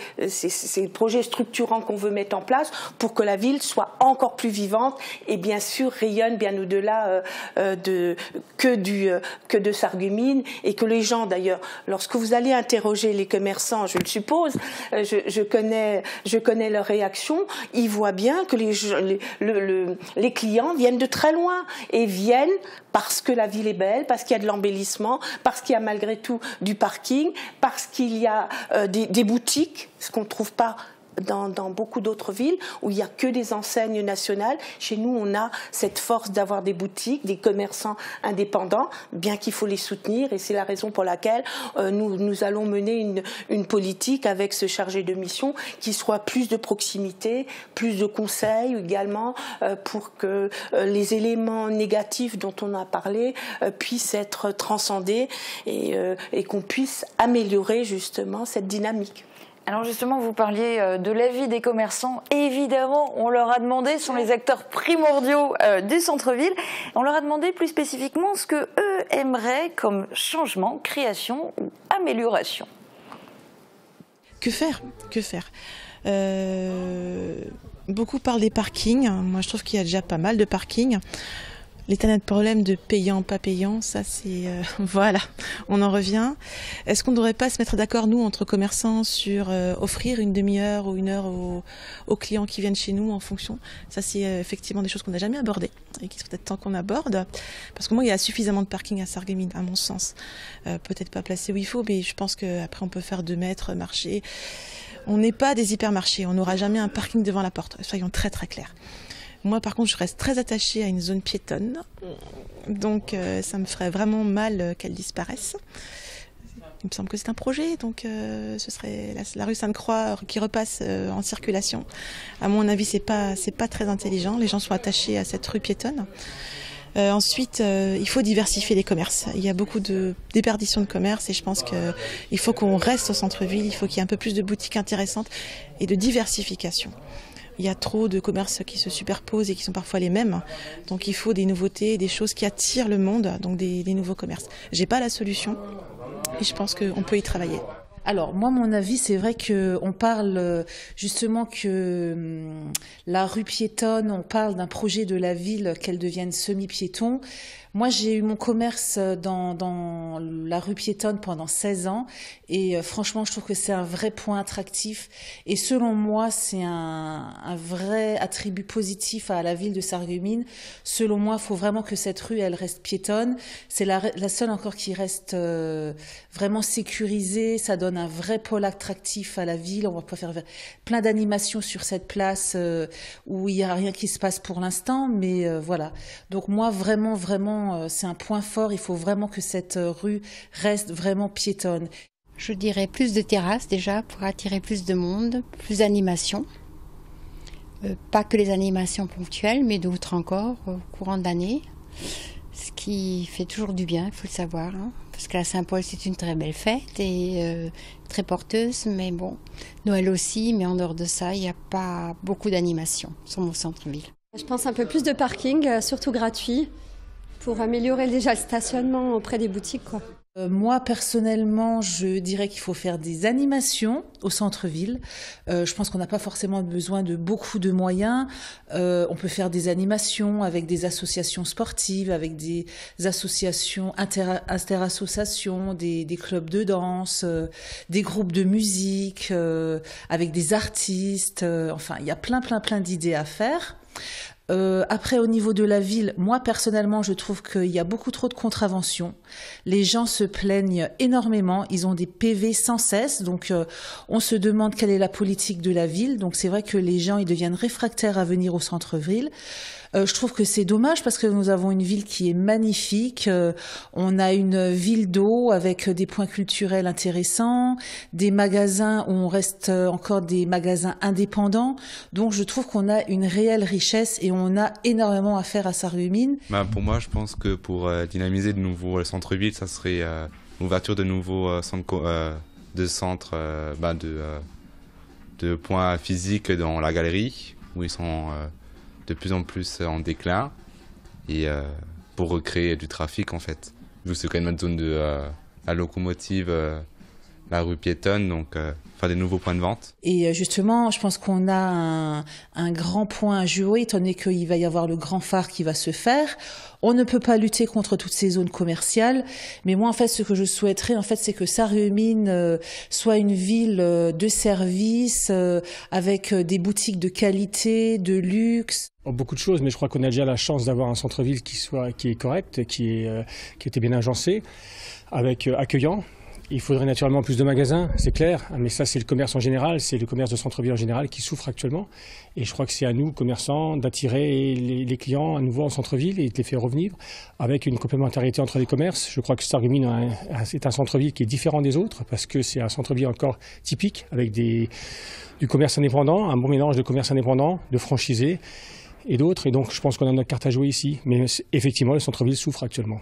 [SPEAKER 4] projets structurants qu'on veut mettre en place pour que la ville soit encore plus vivante et bien sûr rayonne bien au-delà que de Sarreguemines, et que les gens d'ailleurs, lorsque vous allez interroger les commerçants, je le suppose, je connais leur réaction, ils voient bien que les clients viennent de très loin et viennent parce que la ville est belle, parce qu'il y a de l'embellissement, parce qu'il y a malgré tout du parking, parce qu'il y a des boutiques, ce qu'on ne trouve pas dans beaucoup d'autres villes où il n'y a que des enseignes nationales. Chez nous, on a cette force d'avoir des boutiques, des commerçants indépendants, bien qu'il faut les soutenir, et c'est la raison pour laquelle nous allons mener une politique avec ce chargé de mission qui soit plus de proximité, plus de conseils également, pour que les éléments négatifs dont on a parlé puissent être transcendés et qu'on puisse améliorer justement cette dynamique.
[SPEAKER 1] Alors justement, vous parliez de l'avis des commerçants. Évidemment, on leur a demandé, ce sont les acteurs primordiaux du centre-ville, on leur a demandé plus spécifiquement ce qu'eux aimeraient comme changement, création ou amélioration.
[SPEAKER 5] Que faire ? Beaucoup parlent des parkings. Moi, je trouve qu'il y a déjà pas mal de parkings. L'éternel problème de payant, pas payant, ça c'est... voilà, on en revient. Est-ce qu'on ne devrait pas se mettre d'accord, nous, entre commerçants, sur offrir une demi-heure ou une heure aux clients qui viennent chez nous en fonction ? Ça c'est effectivement des choses qu'on n'a jamais abordées et qu'il serait peut-être temps qu'on aborde. Parce que moi, il y a suffisamment de parking à Sarreguemines, à mon sens. Peut-être pas placé où il faut, mais je pense qu'après on peut faire 2 mètres, marcher. On n'est pas des hypermarchés, on n'aura jamais un parking devant la porte, soyons très très clairs. Moi, par contre, je reste très attachée à une zone piétonne, donc ça me ferait vraiment mal qu'elle disparaisse. Il me semble que c'est un projet, donc ce serait la rue Sainte-Croix qui repasse en circulation. À mon avis, c'est pas très intelligent. Les gens sont attachés à cette rue piétonne. Ensuite, il faut diversifier les commerces. Il y a beaucoup de déperdition de commerce et je pense qu'il faut qu'on reste au centre-ville. Il faut qu'il y ait un peu plus de boutiques intéressantes et de diversification. Il y a trop de commerces qui se superposent et qui sont parfois les mêmes. Donc il faut des nouveautés, des choses qui attirent le monde, donc des nouveaux commerces. J'ai pas la solution et je pense qu'on peut y travailler.
[SPEAKER 6] Alors moi, mon avis, c'est vrai qu'on parle justement que la rue piétonne, on parle d'un projet de la ville qu'elle devienne semi-piéton. Moi, j'ai eu mon commerce dans la rue piétonne pendant 16 ans et franchement, je trouve que c'est un vrai point attractif et selon moi, c'est un vrai attribut positif à la ville de Sarreguemines. Selon moi, il faut vraiment que cette rue, elle reste piétonne. C'est la seule encore qui reste vraiment sécurisée. Ça donne un vrai pôle attractif à la ville. On va pouvoir faire plein d'animations sur cette place où il n'y a rien qui se passe pour l'instant, mais voilà. Donc moi, vraiment, c'est un point fort. Il faut vraiment que cette rue reste vraiment piétonne.
[SPEAKER 7] Je dirais plus de terrasses déjà pour attirer plus de monde, plus d'animations. Pas que les animations ponctuelles, mais d'autres encore au courant de l'année. Ce qui fait toujours du bien, il faut le savoir. Hein, parce que la Saint-Paul, c'est une très belle fête et très porteuse. Mais bon, Noël aussi, mais en dehors de ça, il n'y a pas beaucoup d'animations sur mon centre-ville.
[SPEAKER 8] Je pense un peu plus de parking, surtout gratuit, pour améliorer déjà le stationnement auprès des boutiques, quoi.
[SPEAKER 6] Moi, personnellement, je dirais qu'il faut faire des animations au centre-ville. Je pense qu'on n'a pas forcément besoin de beaucoup de moyens. On peut faire des animations avec des associations sportives, avec des associations interassociations, des clubs de danse, des groupes de musique, avec des artistes. Enfin, il y a plein d'idées à faire. Après, au niveau de la ville, moi personnellement, je trouve qu'il y a beaucoup trop de contraventions. Les gens se plaignent énormément, ils ont des PV sans cesse, donc on se demande quelle est la politique de la ville. Donc c'est vrai que les gens, ils deviennent réfractaires à venir au centre-ville. Je trouve que c'est dommage parce que nous avons une ville qui est magnifique. On a une ville d'eau avec des points culturels intéressants, des magasins où on reste encore des magasins indépendants. Donc je trouve qu'on a une réelle richesse et on a énormément à faire à Sarreguemines.
[SPEAKER 2] Pour moi, je pense que pour dynamiser de nouveau le centre-ville, ça serait l'ouverture de nouveaux centres de points physiques dans la galerie où ils sont de plus en plus en déclin et pour recréer du trafic en fait. Vu que c'est quand même une zone de la locomotive, la rue piétonne, donc faire des nouveaux points de vente.
[SPEAKER 6] Et justement, je pense qu'on a un grand point à jouer, étant donné qu'il va y avoir le grand phare qui va se faire. On ne peut pas lutter contre toutes ces zones commerciales, mais moi, en fait, ce que je souhaiterais, en fait, c'est que Sarreguemines soit une ville de service, avec des boutiques de qualité, de luxe.
[SPEAKER 29] Beaucoup de choses, mais je crois qu'on a déjà la chance d'avoir un centre-ville qui est correct, qui était bien agencé, avec accueillant. Il faudrait naturellement plus de magasins, c'est clair, mais ça c'est le commerce en général, c'est le commerce de centre-ville en général qui souffre actuellement. Et je crois que c'est à nous, commerçants, d'attirer les clients à nouveau en centre-ville et de les faire revenir avec une complémentarité entre les commerces. Je crois que Sarreguemines est un centre-ville qui est différent des autres parce que c'est un centre-ville encore typique avec du commerce indépendant, un bon mélange de commerce indépendant, de franchisés et d'autres. Et donc je pense qu'on a notre carte à jouer ici. Mais effectivement, le centre-ville souffre actuellement.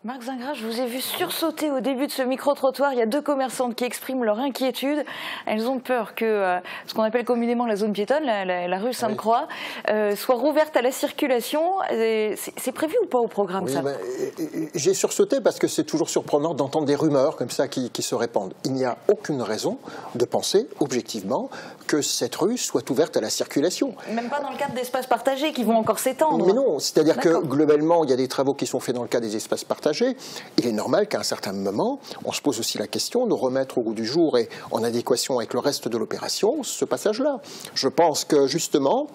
[SPEAKER 1] Marc Zingras, je vous ai vu sursauter au début de ce micro-trottoir. Il y a deux commerçantes qui expriment leur inquiétude. Elles ont peur que ce qu'on appelle communément la zone piétonne, la rue Sainte-Croix, soit rouverte à la circulation. C'est prévu ou pas au programme, ça?
[SPEAKER 15] J'ai sursauté parce que c'est toujours surprenant d'entendre des rumeurs comme ça qui se répandent. Il n'y a aucune raison de penser, objectivement, que cette rue soit ouverte à la circulation.
[SPEAKER 1] Même pas dans le cadre d'espaces partagés qui vont encore s'étendre.
[SPEAKER 15] Mais non, c'est-à-dire que globalement, il y a des travaux qui sont faits dans le cadre des espaces partagés. Il est normal qu'à un certain moment, on se pose aussi la question de remettre au goût du jour et en adéquation avec le reste de l'opération ce passage-là. Je pense que justement,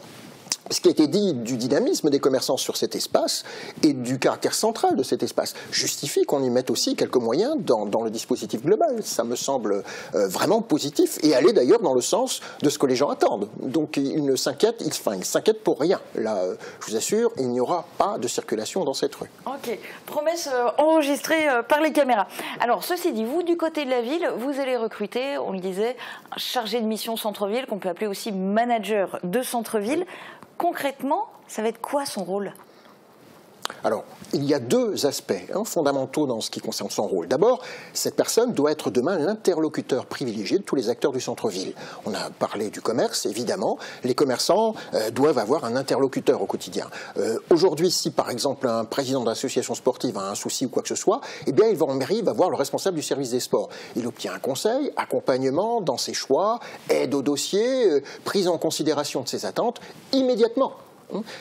[SPEAKER 15] ce qui a été dit du dynamisme des commerçants sur cet espace et du caractère central de cet espace justifie qu'on y mette aussi quelques moyens dans le dispositif global. Ça me semble vraiment positif et aller d'ailleurs dans le sens de ce que les gens attendent. Donc ils s'inquiètent pour rien. Là, je vous assure, il n'y aura pas de circulation dans cette rue.
[SPEAKER 1] Ok, promesse enregistrée par les caméras. Alors ceci dit, vous du côté de la ville, vous allez recruter, on le disait, un chargé de mission centre-ville qu'on peut appeler aussi manager de centre-ville. Concrètement, ça va être quoi son rôle ?
[SPEAKER 15] Alors, il y a deux aspects fondamentaux dans ce qui concerne son rôle. D'abord, cette personne doit être demain l'interlocuteur privilégié de tous les acteurs du centre-ville. On a parlé du commerce, évidemment. Les commerçants doivent avoir un interlocuteur au quotidien. Aujourd'hui, si par exemple un président d'association sportive a un souci ou quoi que ce soit, eh bien il va en mairie, il va voir le responsable du service des sports. Il obtient un conseil, accompagnement dans ses choix, aide au dossier, prise en considération de ses attentes immédiatement.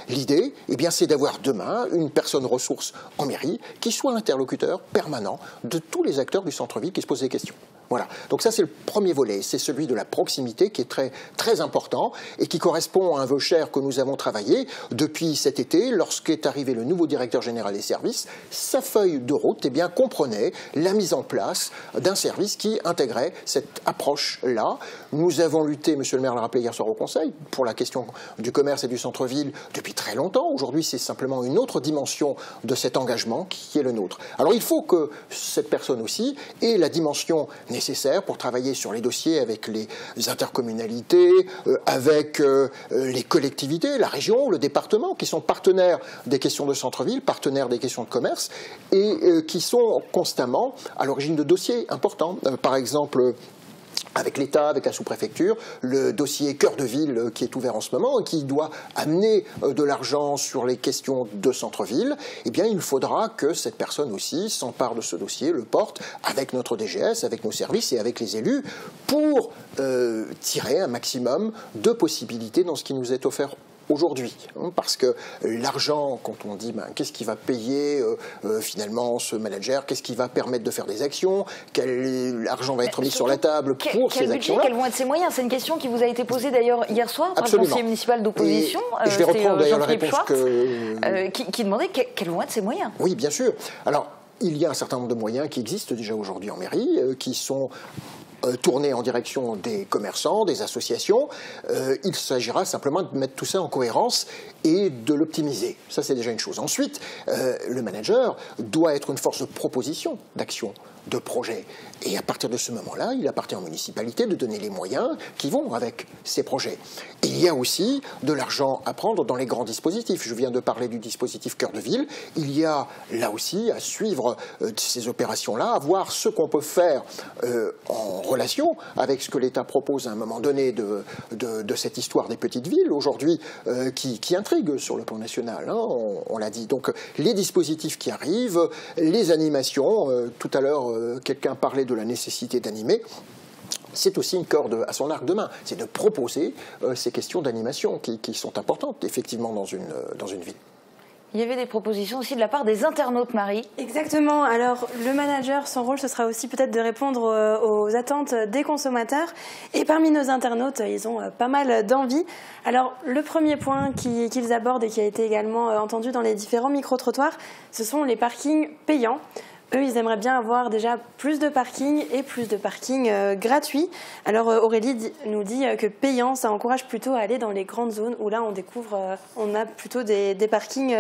[SPEAKER 15] L'idée, c'est d'avoir demain une personne ressource en mairie qui soit l'interlocuteur permanent de tous les acteurs du centre-ville qui se posent des questions. Voilà. Donc ça, c'est le premier volet. C'est celui de la proximité qui est très, très important et qui correspond à un vœu cher que nous avons travaillé depuis cet été, lorsqu'est arrivé le nouveau directeur général des services. Sa feuille de route comprenait la mise en place d'un service qui intégrait cette approche-là. Nous avons lutté, monsieur le maire l'a rappelé hier soir au Conseil, pour la question du commerce et du centre-ville depuis très longtemps. Aujourd'hui, c'est simplement une autre dimension de cet engagement qui est le nôtre. Alors il faut que cette personne aussi ait la dimension nécessaire pour travailler sur les dossiers avec les intercommunalités, avec les collectivités, la région, le département, qui sont partenaires des questions de centre-ville, partenaires des questions de commerce, et qui sont constamment à l'origine de dossiers importants. Par exemple, avec l'État, avec la sous-préfecture, le dossier Cœur de Ville qui est ouvert en ce moment et qui doit amener de l'argent sur les questions de centre-ville, eh bien il faudra que cette personne aussi s'empare de ce dossier, le porte avec notre DGS, avec nos services et avec les élus pour tirer un maximum de possibilités dans ce qui nous est offert aujourd'hui, parce que l'argent, quand on dit qu'est-ce qui va payer finalement ce manager, qu'est-ce qui va permettre de faire des actions, quel argent va être mis sur la table pour ces actions-là.
[SPEAKER 1] Quels vont être ces moyens? C'est une question qui vous a été posée d'ailleurs hier soir par
[SPEAKER 15] Absolument.
[SPEAKER 1] le conseiller municipal d'opposition.
[SPEAKER 15] Je vais reprendre d'ailleurs la réponse
[SPEAKER 1] qui demandait quels vont être ces moyens.
[SPEAKER 15] Oui, bien sûr. Alors, il y a un certain nombre de moyens qui existent déjà aujourd'hui en mairie, qui sont tourner en direction des commerçants, des associations. Il s'agira simplement de mettre tout ça en cohérence et de l'optimiser. Ça, c'est déjà une chose. Ensuite, le manager doit être une force de proposition, d'action, de projet. Et à partir de ce moment-là, il appartient aux municipalités de donner les moyens qui vont avec ces projets. Et il y a aussi de l'argent à prendre dans les grands dispositifs. Je viens de parler du dispositif Cœur de Ville. Il y a là aussi à suivre ces opérations-là, à voir ce qu'on peut faire en relation avec ce que l'État propose à un moment donné de cette histoire des petites villes, aujourd'hui, qui intrigue sur le plan national, hein, on l'a dit. Donc les dispositifs qui arrivent, les animations, tout à l'heure quelqu'un parlait de la nécessité d'animer. C'est aussi une corde à son arc de main, c'est de proposer ces questions d'animation qui sont importantes effectivement dans une ville.
[SPEAKER 1] Il y avait des propositions aussi de la part des internautes, Marie.
[SPEAKER 17] Exactement. Alors, le manager, son rôle, ce sera aussi peut-être de répondre aux attentes des consommateurs. Et parmi nos internautes, ils ont pas mal d'envie. Alors, le premier point qu'ils abordent et qui a été également entendu dans les différents micro-trottoirs, ce sont les parkings payants. Eux, ils aimeraient bien avoir déjà plus de parkings et plus de parkings gratuits. Alors Aurélie nous dit que payant, ça encourage plutôt à aller dans les grandes zones où là on découvre, on a plutôt des parkings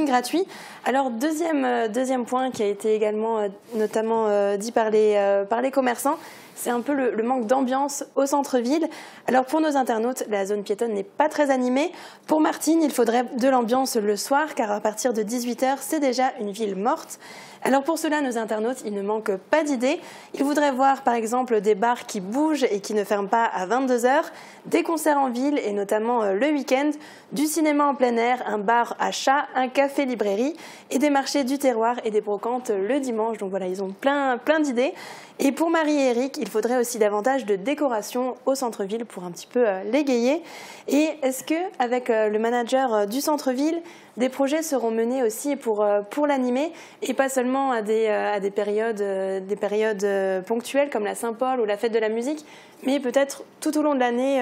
[SPEAKER 17] gratuits. Alors deuxième point qui a été également notamment dit par les commerçants, c'est un peu le manque d'ambiance au centre-ville. Alors pour nos internautes, la zone piétonne n'est pas très animée. Pour Martine, il faudrait de l'ambiance le soir, car à partir de 18h, c'est déjà une ville morte. Alors pour cela, nos internautes, ils ne manquent pas d'idées. Ils voudraient voir par exemple des bars qui bougent et qui ne ferment pas à 22h, des concerts en ville et notamment le week-end, du cinéma en plein air, un bar à chat, un café-librairie et des marchés du terroir et des brocantes le dimanche. Donc voilà, ils ont plein d'idées. Et pour Marie et Eric, il faudrait aussi davantage de décoration au centre-ville pour un petit peu l'égayer. Et est-ce que avec le manager du centre-ville, des projets seront menés aussi pour l'animer et pas seulement à des périodes ponctuelles comme la Saint-Paul ou la fête de la musique, mais peut-être tout au long de l'année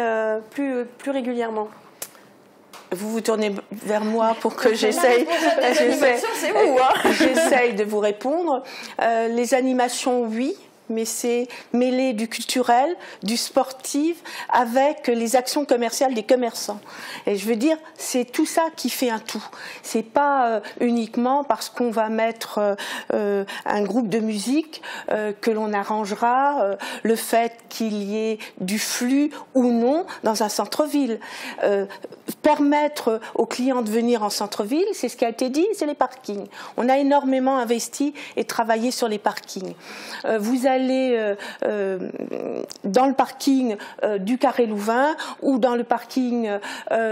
[SPEAKER 17] plus régulièrement?
[SPEAKER 4] Vous vous tournez vers moi pour que j'essaye de vous répondre. Les animations, oui. Mais c'est mêler du culturel, du sportif, avec les actions commerciales des commerçants. Et je veux dire, c'est tout ça qui fait un tout. C'est pas uniquement parce qu'on va mettre un groupe de musique que l'on arrangera le fait qu'il y ait du flux ou non dans un centre-ville. Permettre aux clients de venir en centre-ville, c'est ce qui a été dit, c'est les parkings. On a énormément investi et travaillé sur les parkings. Vous allez dans le parking du Carré Louvain ou dans le parking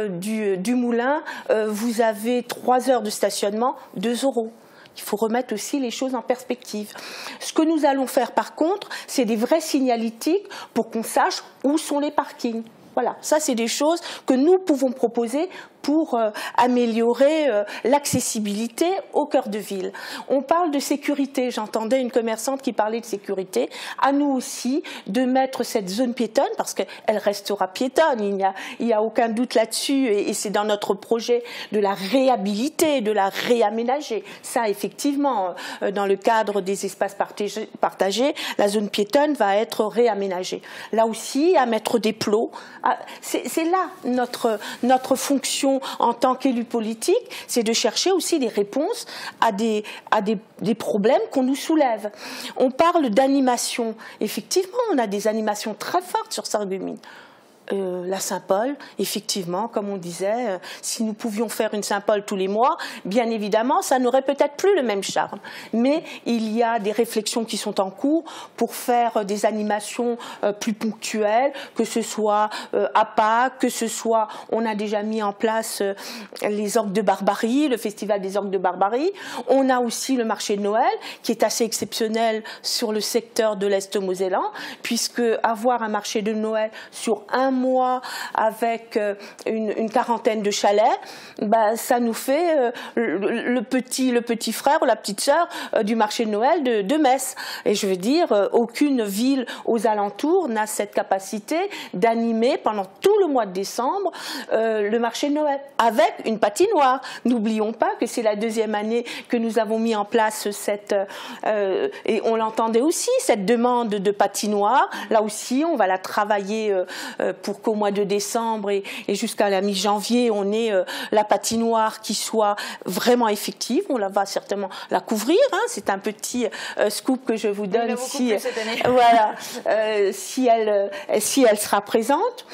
[SPEAKER 4] du Moulin, vous avez 3 heures de stationnement, 2 €. Il faut remettre aussi les choses en perspective. Ce que nous allons faire par contre, c'est des vrais signalétiques pour qu'on sache où sont les parkings. Voilà, ça c'est des choses que nous pouvons proposer pour améliorer l'accessibilité au cœur de ville. On parle de sécurité, j'entendais une commerçante qui parlait de sécurité. À nous aussi de mettre cette zone piétonne, parce qu'elle restera piétonne, il n'y a aucun doute là-dessus, et c'est dans notre projet de la réhabiliter, de la réaménager. Ça, effectivement, dans le cadre des espaces partagés, la zone piétonne va être réaménagée. Là aussi, à mettre des plots. C'est là notre fonction en tant qu'élu politique, c'est de chercher aussi des réponses à des problèmes qu'on nous soulève. On parle d'animation. Effectivement, on a des animations très fortes sur Sarreguemines. la Saint-Paul, effectivement, comme on disait, si nous pouvions faire une Saint-Paul tous les mois, bien évidemment, ça n'aurait peut-être plus le même charme. Mais il y a des réflexions qui sont en cours pour faire des animations plus ponctuelles, que ce soit à Pâques, que ce soit, on a déjà mis en place les orgues de Barbarie, le festival des orgues de Barbarie. On a aussi le marché de Noël, qui est assez exceptionnel sur le secteur de l'Est mosellan, puisque avoir un marché de Noël sur un mois avec une quarantaine de chalets, bah, ça nous fait le petit frère ou la petite sœur du marché de Noël de Metz. Et je veux dire, aucune ville aux alentours n'a cette capacité d'animer pendant tout le mois de décembre le marché de Noël, avec une patinoire. N'oublions pas que c'est la deuxième année que nous avons mis en place et on l'entendait aussi, cette demande de patinoire. Là aussi, on va la travailler pour qu'au mois de décembre et jusqu'à la mi-janvier, on ait la patinoire qui soit vraiment effective. On va certainement la couvrir. Hein. C'est un petit scoop que je vous donne si elle sera présente.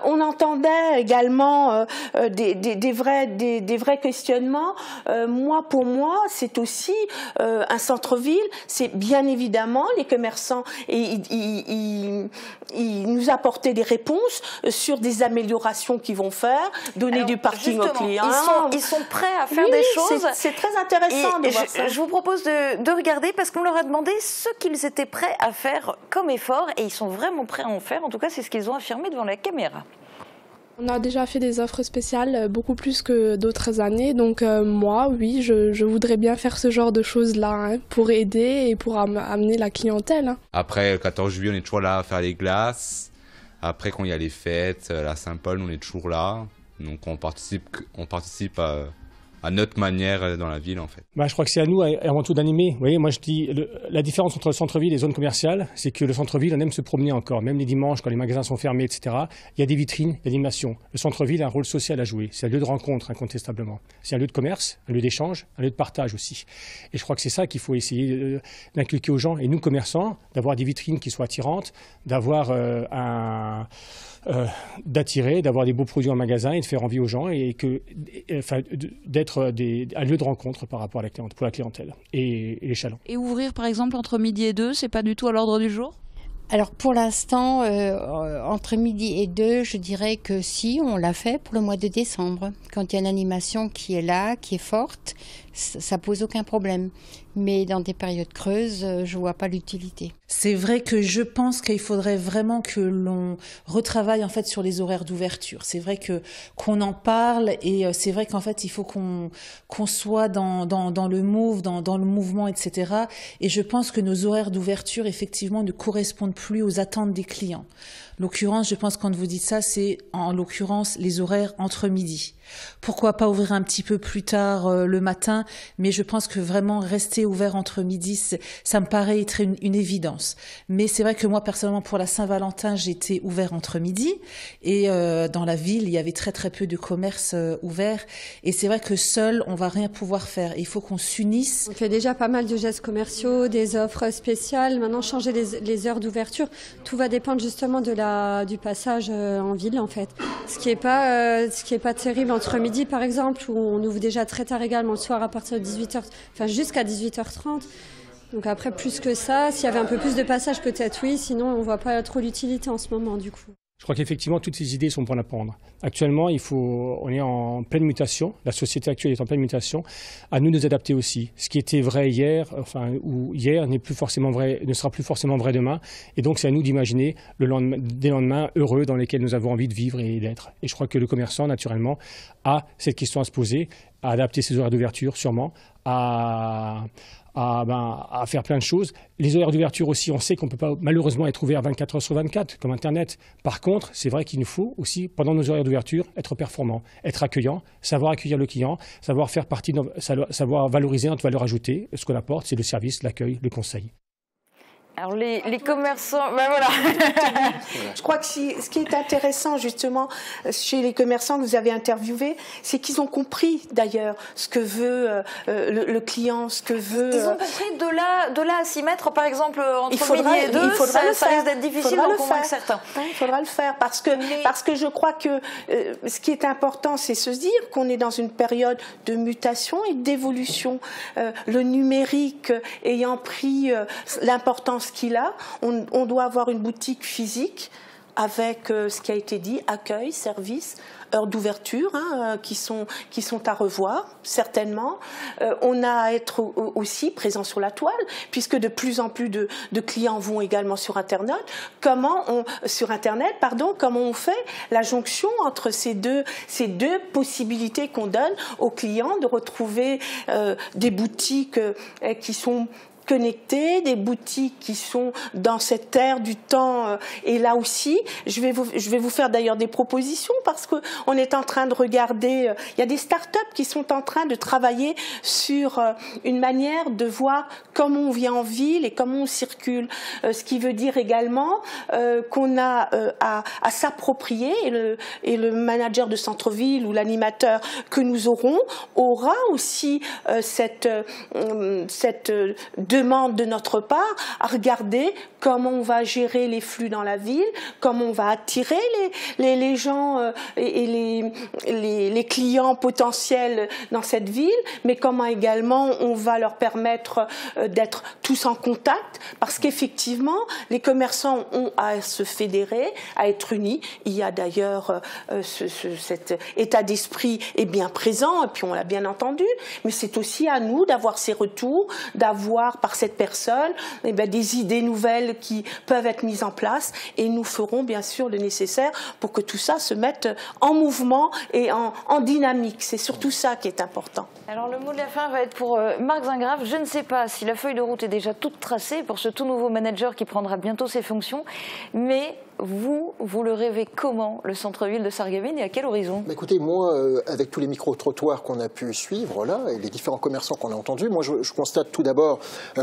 [SPEAKER 4] On entendait également des vrais questionnements. Pour moi, c'est aussi un centre-ville. C'est bien évidemment les commerçants et ils nous apportaient des réponses sur des améliorations qu'ils vont faire, donner du parking aux clients.
[SPEAKER 1] Ils sont prêts à faire des choses.
[SPEAKER 4] C'est très intéressant de voir ça.
[SPEAKER 1] Je vous propose de regarder parce qu'on leur a demandé ce qu'ils étaient prêts à faire comme effort et ils sont vraiment prêts à en faire. En tout cas, c'est ce qu'ils ont affirmé devant la caméra.
[SPEAKER 21] On a déjà fait des offres spéciales, beaucoup plus que d'autres années. Donc moi, oui, je voudrais bien faire ce genre de choses-là hein, pour aider et pour amener la clientèle. Hein.
[SPEAKER 2] Après, le 14 juillet, on est toujours là à faire les glaces. Après, quand il y a les fêtes, la Saint-Paul, on est toujours là. Donc on participe à notre manière dans la ville en fait.
[SPEAKER 29] Je crois que c'est à nous avant tout d'animer. Vous voyez, moi je dis la différence entre le centre-ville et les zones commerciales, c'est que le centre-ville on aime se promener encore, même les dimanches quand les magasins sont fermés, etc. Il y a des vitrines, il y a des animations. Le centre-ville a un rôle social à jouer. C'est un lieu de rencontre incontestablement. C'est un lieu de commerce, un lieu d'échange, un lieu de partage aussi. Et je crois que c'est ça qu'il faut essayer d'inculquer aux gens. Et nous commerçants, d'avoir des vitrines qui soient attirantes, d'avoir d'attirer, d'avoir des beaux produits en magasin et de faire envie aux gens et d'être un lieu de rencontre par rapport à pour la clientèle et les chalands.
[SPEAKER 1] Et ouvrir par exemple entre midi et 2, c'est pas du tout à l'ordre du jour ?
[SPEAKER 7] Alors pour l'instant, entre midi et 2, je dirais que si, on l'a fait pour le mois de décembre. Quand il y a une animation qui est là, qui est forte, ça pose aucun problème. Mais dans des périodes creuses, je vois pas l'utilité.
[SPEAKER 6] C'est vrai que je pense qu'il faudrait vraiment que l'on retravaille en fait sur les horaires d'ouverture. C'est vrai qu'on en parle et c'est vrai qu'en fait il faut qu'on soit dans le mouvement, etc. Et je pense que nos horaires d'ouverture effectivement ne correspondent plus aux attentes des clients. L'occurrence, je pense quand vous dites ça, c'est en l'occurrence les horaires entre midi. Pourquoi pas ouvrir un petit peu plus tard le matin, mais je pense que vraiment rester ouvert entre midi, ça me paraît être une évidence. Mais c'est vrai que moi, personnellement, pour la Saint-Valentin, j'étais ouvert entre midi et dans la ville, il y avait très très peu de commerces ouverts et c'est vrai que seul, on va rien pouvoir faire. Il faut qu'on s'unisse.
[SPEAKER 8] On fait déjà pas mal de gestes commerciaux, des offres spéciales. Maintenant, changer les heures d'ouverture, tout va dépendre justement du passage en ville en fait. Ce qui est pas terrible entre midi par exemple, où on ouvre déjà très tard également le soir à partir de 18h, enfin jusqu'à 18h30. Donc après plus que ça, s'il y avait un peu plus de passage peut-être oui, sinon on voit pas trop l'utilité en ce moment du coup.
[SPEAKER 29] Je crois qu'effectivement, toutes ces idées sont bonnes à prendre. Actuellement, on est en pleine mutation. La société actuelle est en pleine mutation. À nous de nous adapter aussi. Ce qui était vrai hier, ou hier, n'est plus forcément vrai, ne sera plus forcément vrai demain. Et donc, c'est à nous d'imaginer des lendemains heureux dans lesquels nous avons envie de vivre et d'être. Et je crois que le commerçant, naturellement, a cette question à se poser, à adapter ses horaires d'ouverture, sûrement, à faire plein de choses. Les horaires d'ouverture aussi, on sait qu'on ne peut pas malheureusement être ouvert 24 heures sur 24 comme Internet. Par contre, c'est vrai qu'il nous faut aussi, pendant nos horaires d'ouverture, être performant, être accueillant, savoir accueillir le client, savoir faire partie, savoir valoriser notre valeur ajoutée. Ce qu'on apporte, c'est le service, l'accueil, le conseil.
[SPEAKER 1] Alors les commerçants, ben voilà.
[SPEAKER 4] Je crois que ce qui est intéressant justement chez les commerçants que vous avez interviewés, c'est qu'ils ont compris d'ailleurs ce que veut le client, ce que veut...
[SPEAKER 1] Ils ont compris de là à s'y mettre, par exemple, entre midi et deux, ça risque d'être difficile d'en convaincre certains.
[SPEAKER 4] Il faudra le faire parce que je crois que ce qui est important, c'est se dire qu'on est dans une période de mutation et d'évolution. Le numérique ayant pris l'importance qu'il a, on doit avoir une boutique physique avec ce qui a été dit, accueil, service, heures d'ouverture qui sont à revoir, certainement. On a à être aussi présent sur la toile, puisque de plus en plus de clients vont également sur Internet. Comment on fait la jonction entre ces deux possibilités qu'on donne aux clients de retrouver des boutiques qui sont connectés, des boutiques qui sont dans cette ère du temps. Et là aussi, je vais vous faire d'ailleurs des propositions parce qu'on est en train de regarder, il y a des start-up qui sont en train de travailler sur une manière de voir comment on vient en ville et comment on circule. Ce qui veut dire également qu'on a à s'approprier et le manager de centre-ville ou l'animateur que nous aurons aura aussi cette demande de notre part à regarder comment on va gérer les flux dans la ville, comment on va attirer les gens et les clients potentiels dans cette ville, mais comment également on va leur permettre d'être tous en contact, parce qu'effectivement, les commerçants ont à se fédérer, à être unis. Il y a d'ailleurs cet état d'esprit est bien présent, et puis on l'a bien entendu, mais c'est aussi à nous d'avoir ces retours, d'avoir par cette personne des idées nouvelles qui peuvent être mises en place, et nous ferons bien sûr le nécessaire pour que tout ça se mette en mouvement et en dynamique. C'est surtout ça qui est important.
[SPEAKER 1] Alors le mot de la fin va être pour Marc Zingrave. Je ne sais pas si la feuille de route est déjà toute tracée pour ce tout nouveau manager qui prendra bientôt ses fonctions, mais vous le rêvez comment, le centre-ville de Sarreguemines, et à quel horizon?
[SPEAKER 15] Écoutez, moi, avec tous les micro-trottoirs qu'on a pu suivre là, et les différents commerçants qu'on a entendus, moi je constate tout d'abord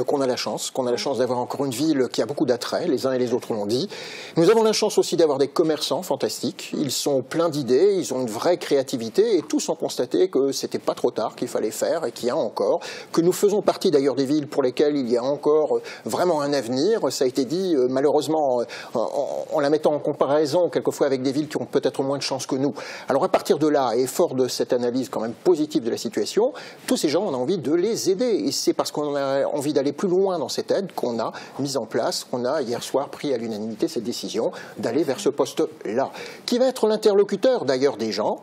[SPEAKER 15] qu'on a la chance d'avoir encore une ville qui a beaucoup d'attrait, les uns et les autres l'ont dit. Nous avons la chance aussi d'avoir des commerçants fantastiques, ils sont pleins d'idées, ils ont une vraie créativité, et tous ont constaté que c'était pas trop tard, qu'il fallait faire, et qu'il y a encore, que nous faisons partie d'ailleurs des villes pour lesquelles il y a encore vraiment un avenir. Ça a été dit, malheureusement, en la mettant en comparaison quelquefois avec des villes qui ont peut-être moins de chance que nous. Alors à partir de là, et fort de cette analyse quand même positive de la situation, tous ces gens, on a envie de les aider, et c'est parce qu'on a envie d'aller plus loin dans cette aide qu'on a mis en place, qu'on a hier soir pris à l'unanimité cette décision d'aller vers ce poste-là, qui va être l'interlocuteur d'ailleurs des gens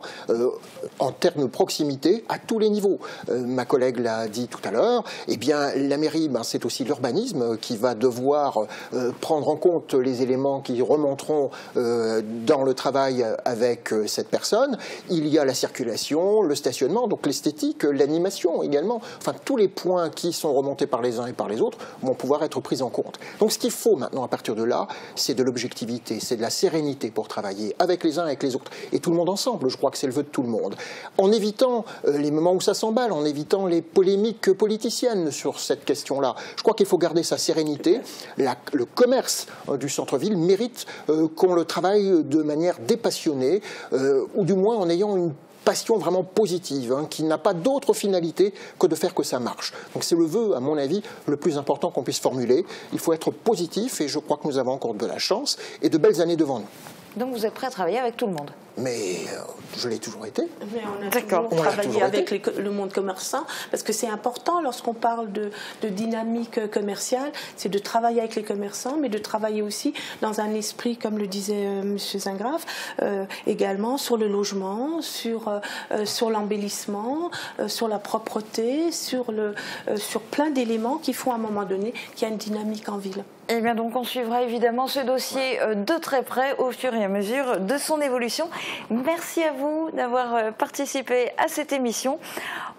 [SPEAKER 15] en termes de proximité à tous les niveaux. Ma collègue l'a dit tout à l'heure, eh bien la mairie, c'est aussi l'urbanisme qui va devoir prendre en compte les éléments qui remonteront dans le travail avec cette personne. Il y a la circulation, le stationnement, donc l'esthétique, l'animation également. Enfin, tous les points qui sont remontés par les uns et par les autres vont pouvoir être pris en compte. Donc ce qu'il faut maintenant à partir de là, c'est de l'objectivité, c'est de la sérénité pour travailler avec les uns et avec les autres. Et tout le monde ensemble, je crois que c'est le vœu de tout le monde. En évitant les moments où ça s'emballe, en évitant les polémiques politiciennes sur cette question-là. Je crois qu'il faut garder sa sérénité. Le commerce du centre-ville mérite qu'on le travaille de manière dépassionnée, ou du moins en ayant une passion vraiment positive, qui n'a pas d'autre finalité que de faire que ça marche. Donc c'est le vœu, à mon avis, le plus important qu'on puisse formuler. Il faut être positif, et je crois que nous avons encore de la chance et de belles années devant nous.
[SPEAKER 1] Donc vous êtes prêt à travailler avec tout le monde?
[SPEAKER 15] Mais je l'ai toujours été.
[SPEAKER 4] Mais on a toujours travaillé avec le monde commerçant, parce que c'est important lorsqu'on parle de dynamique commerciale, c'est de travailler avec les commerçants, mais de travailler aussi dans un esprit, comme le disait M. Zingrave, également sur le logement, sur l'embellissement, sur la propreté, sur plein d'éléments qui font à un moment donné qu'il y a une dynamique en ville.
[SPEAKER 1] Et bien donc on suivra évidemment ce dossier de très près au fur et à mesure de son évolution. Merci à vous d'avoir participé à cette émission.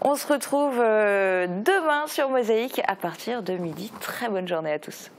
[SPEAKER 1] On se retrouve demain sur Mosaïque à partir de midi. Très bonne journée à tous.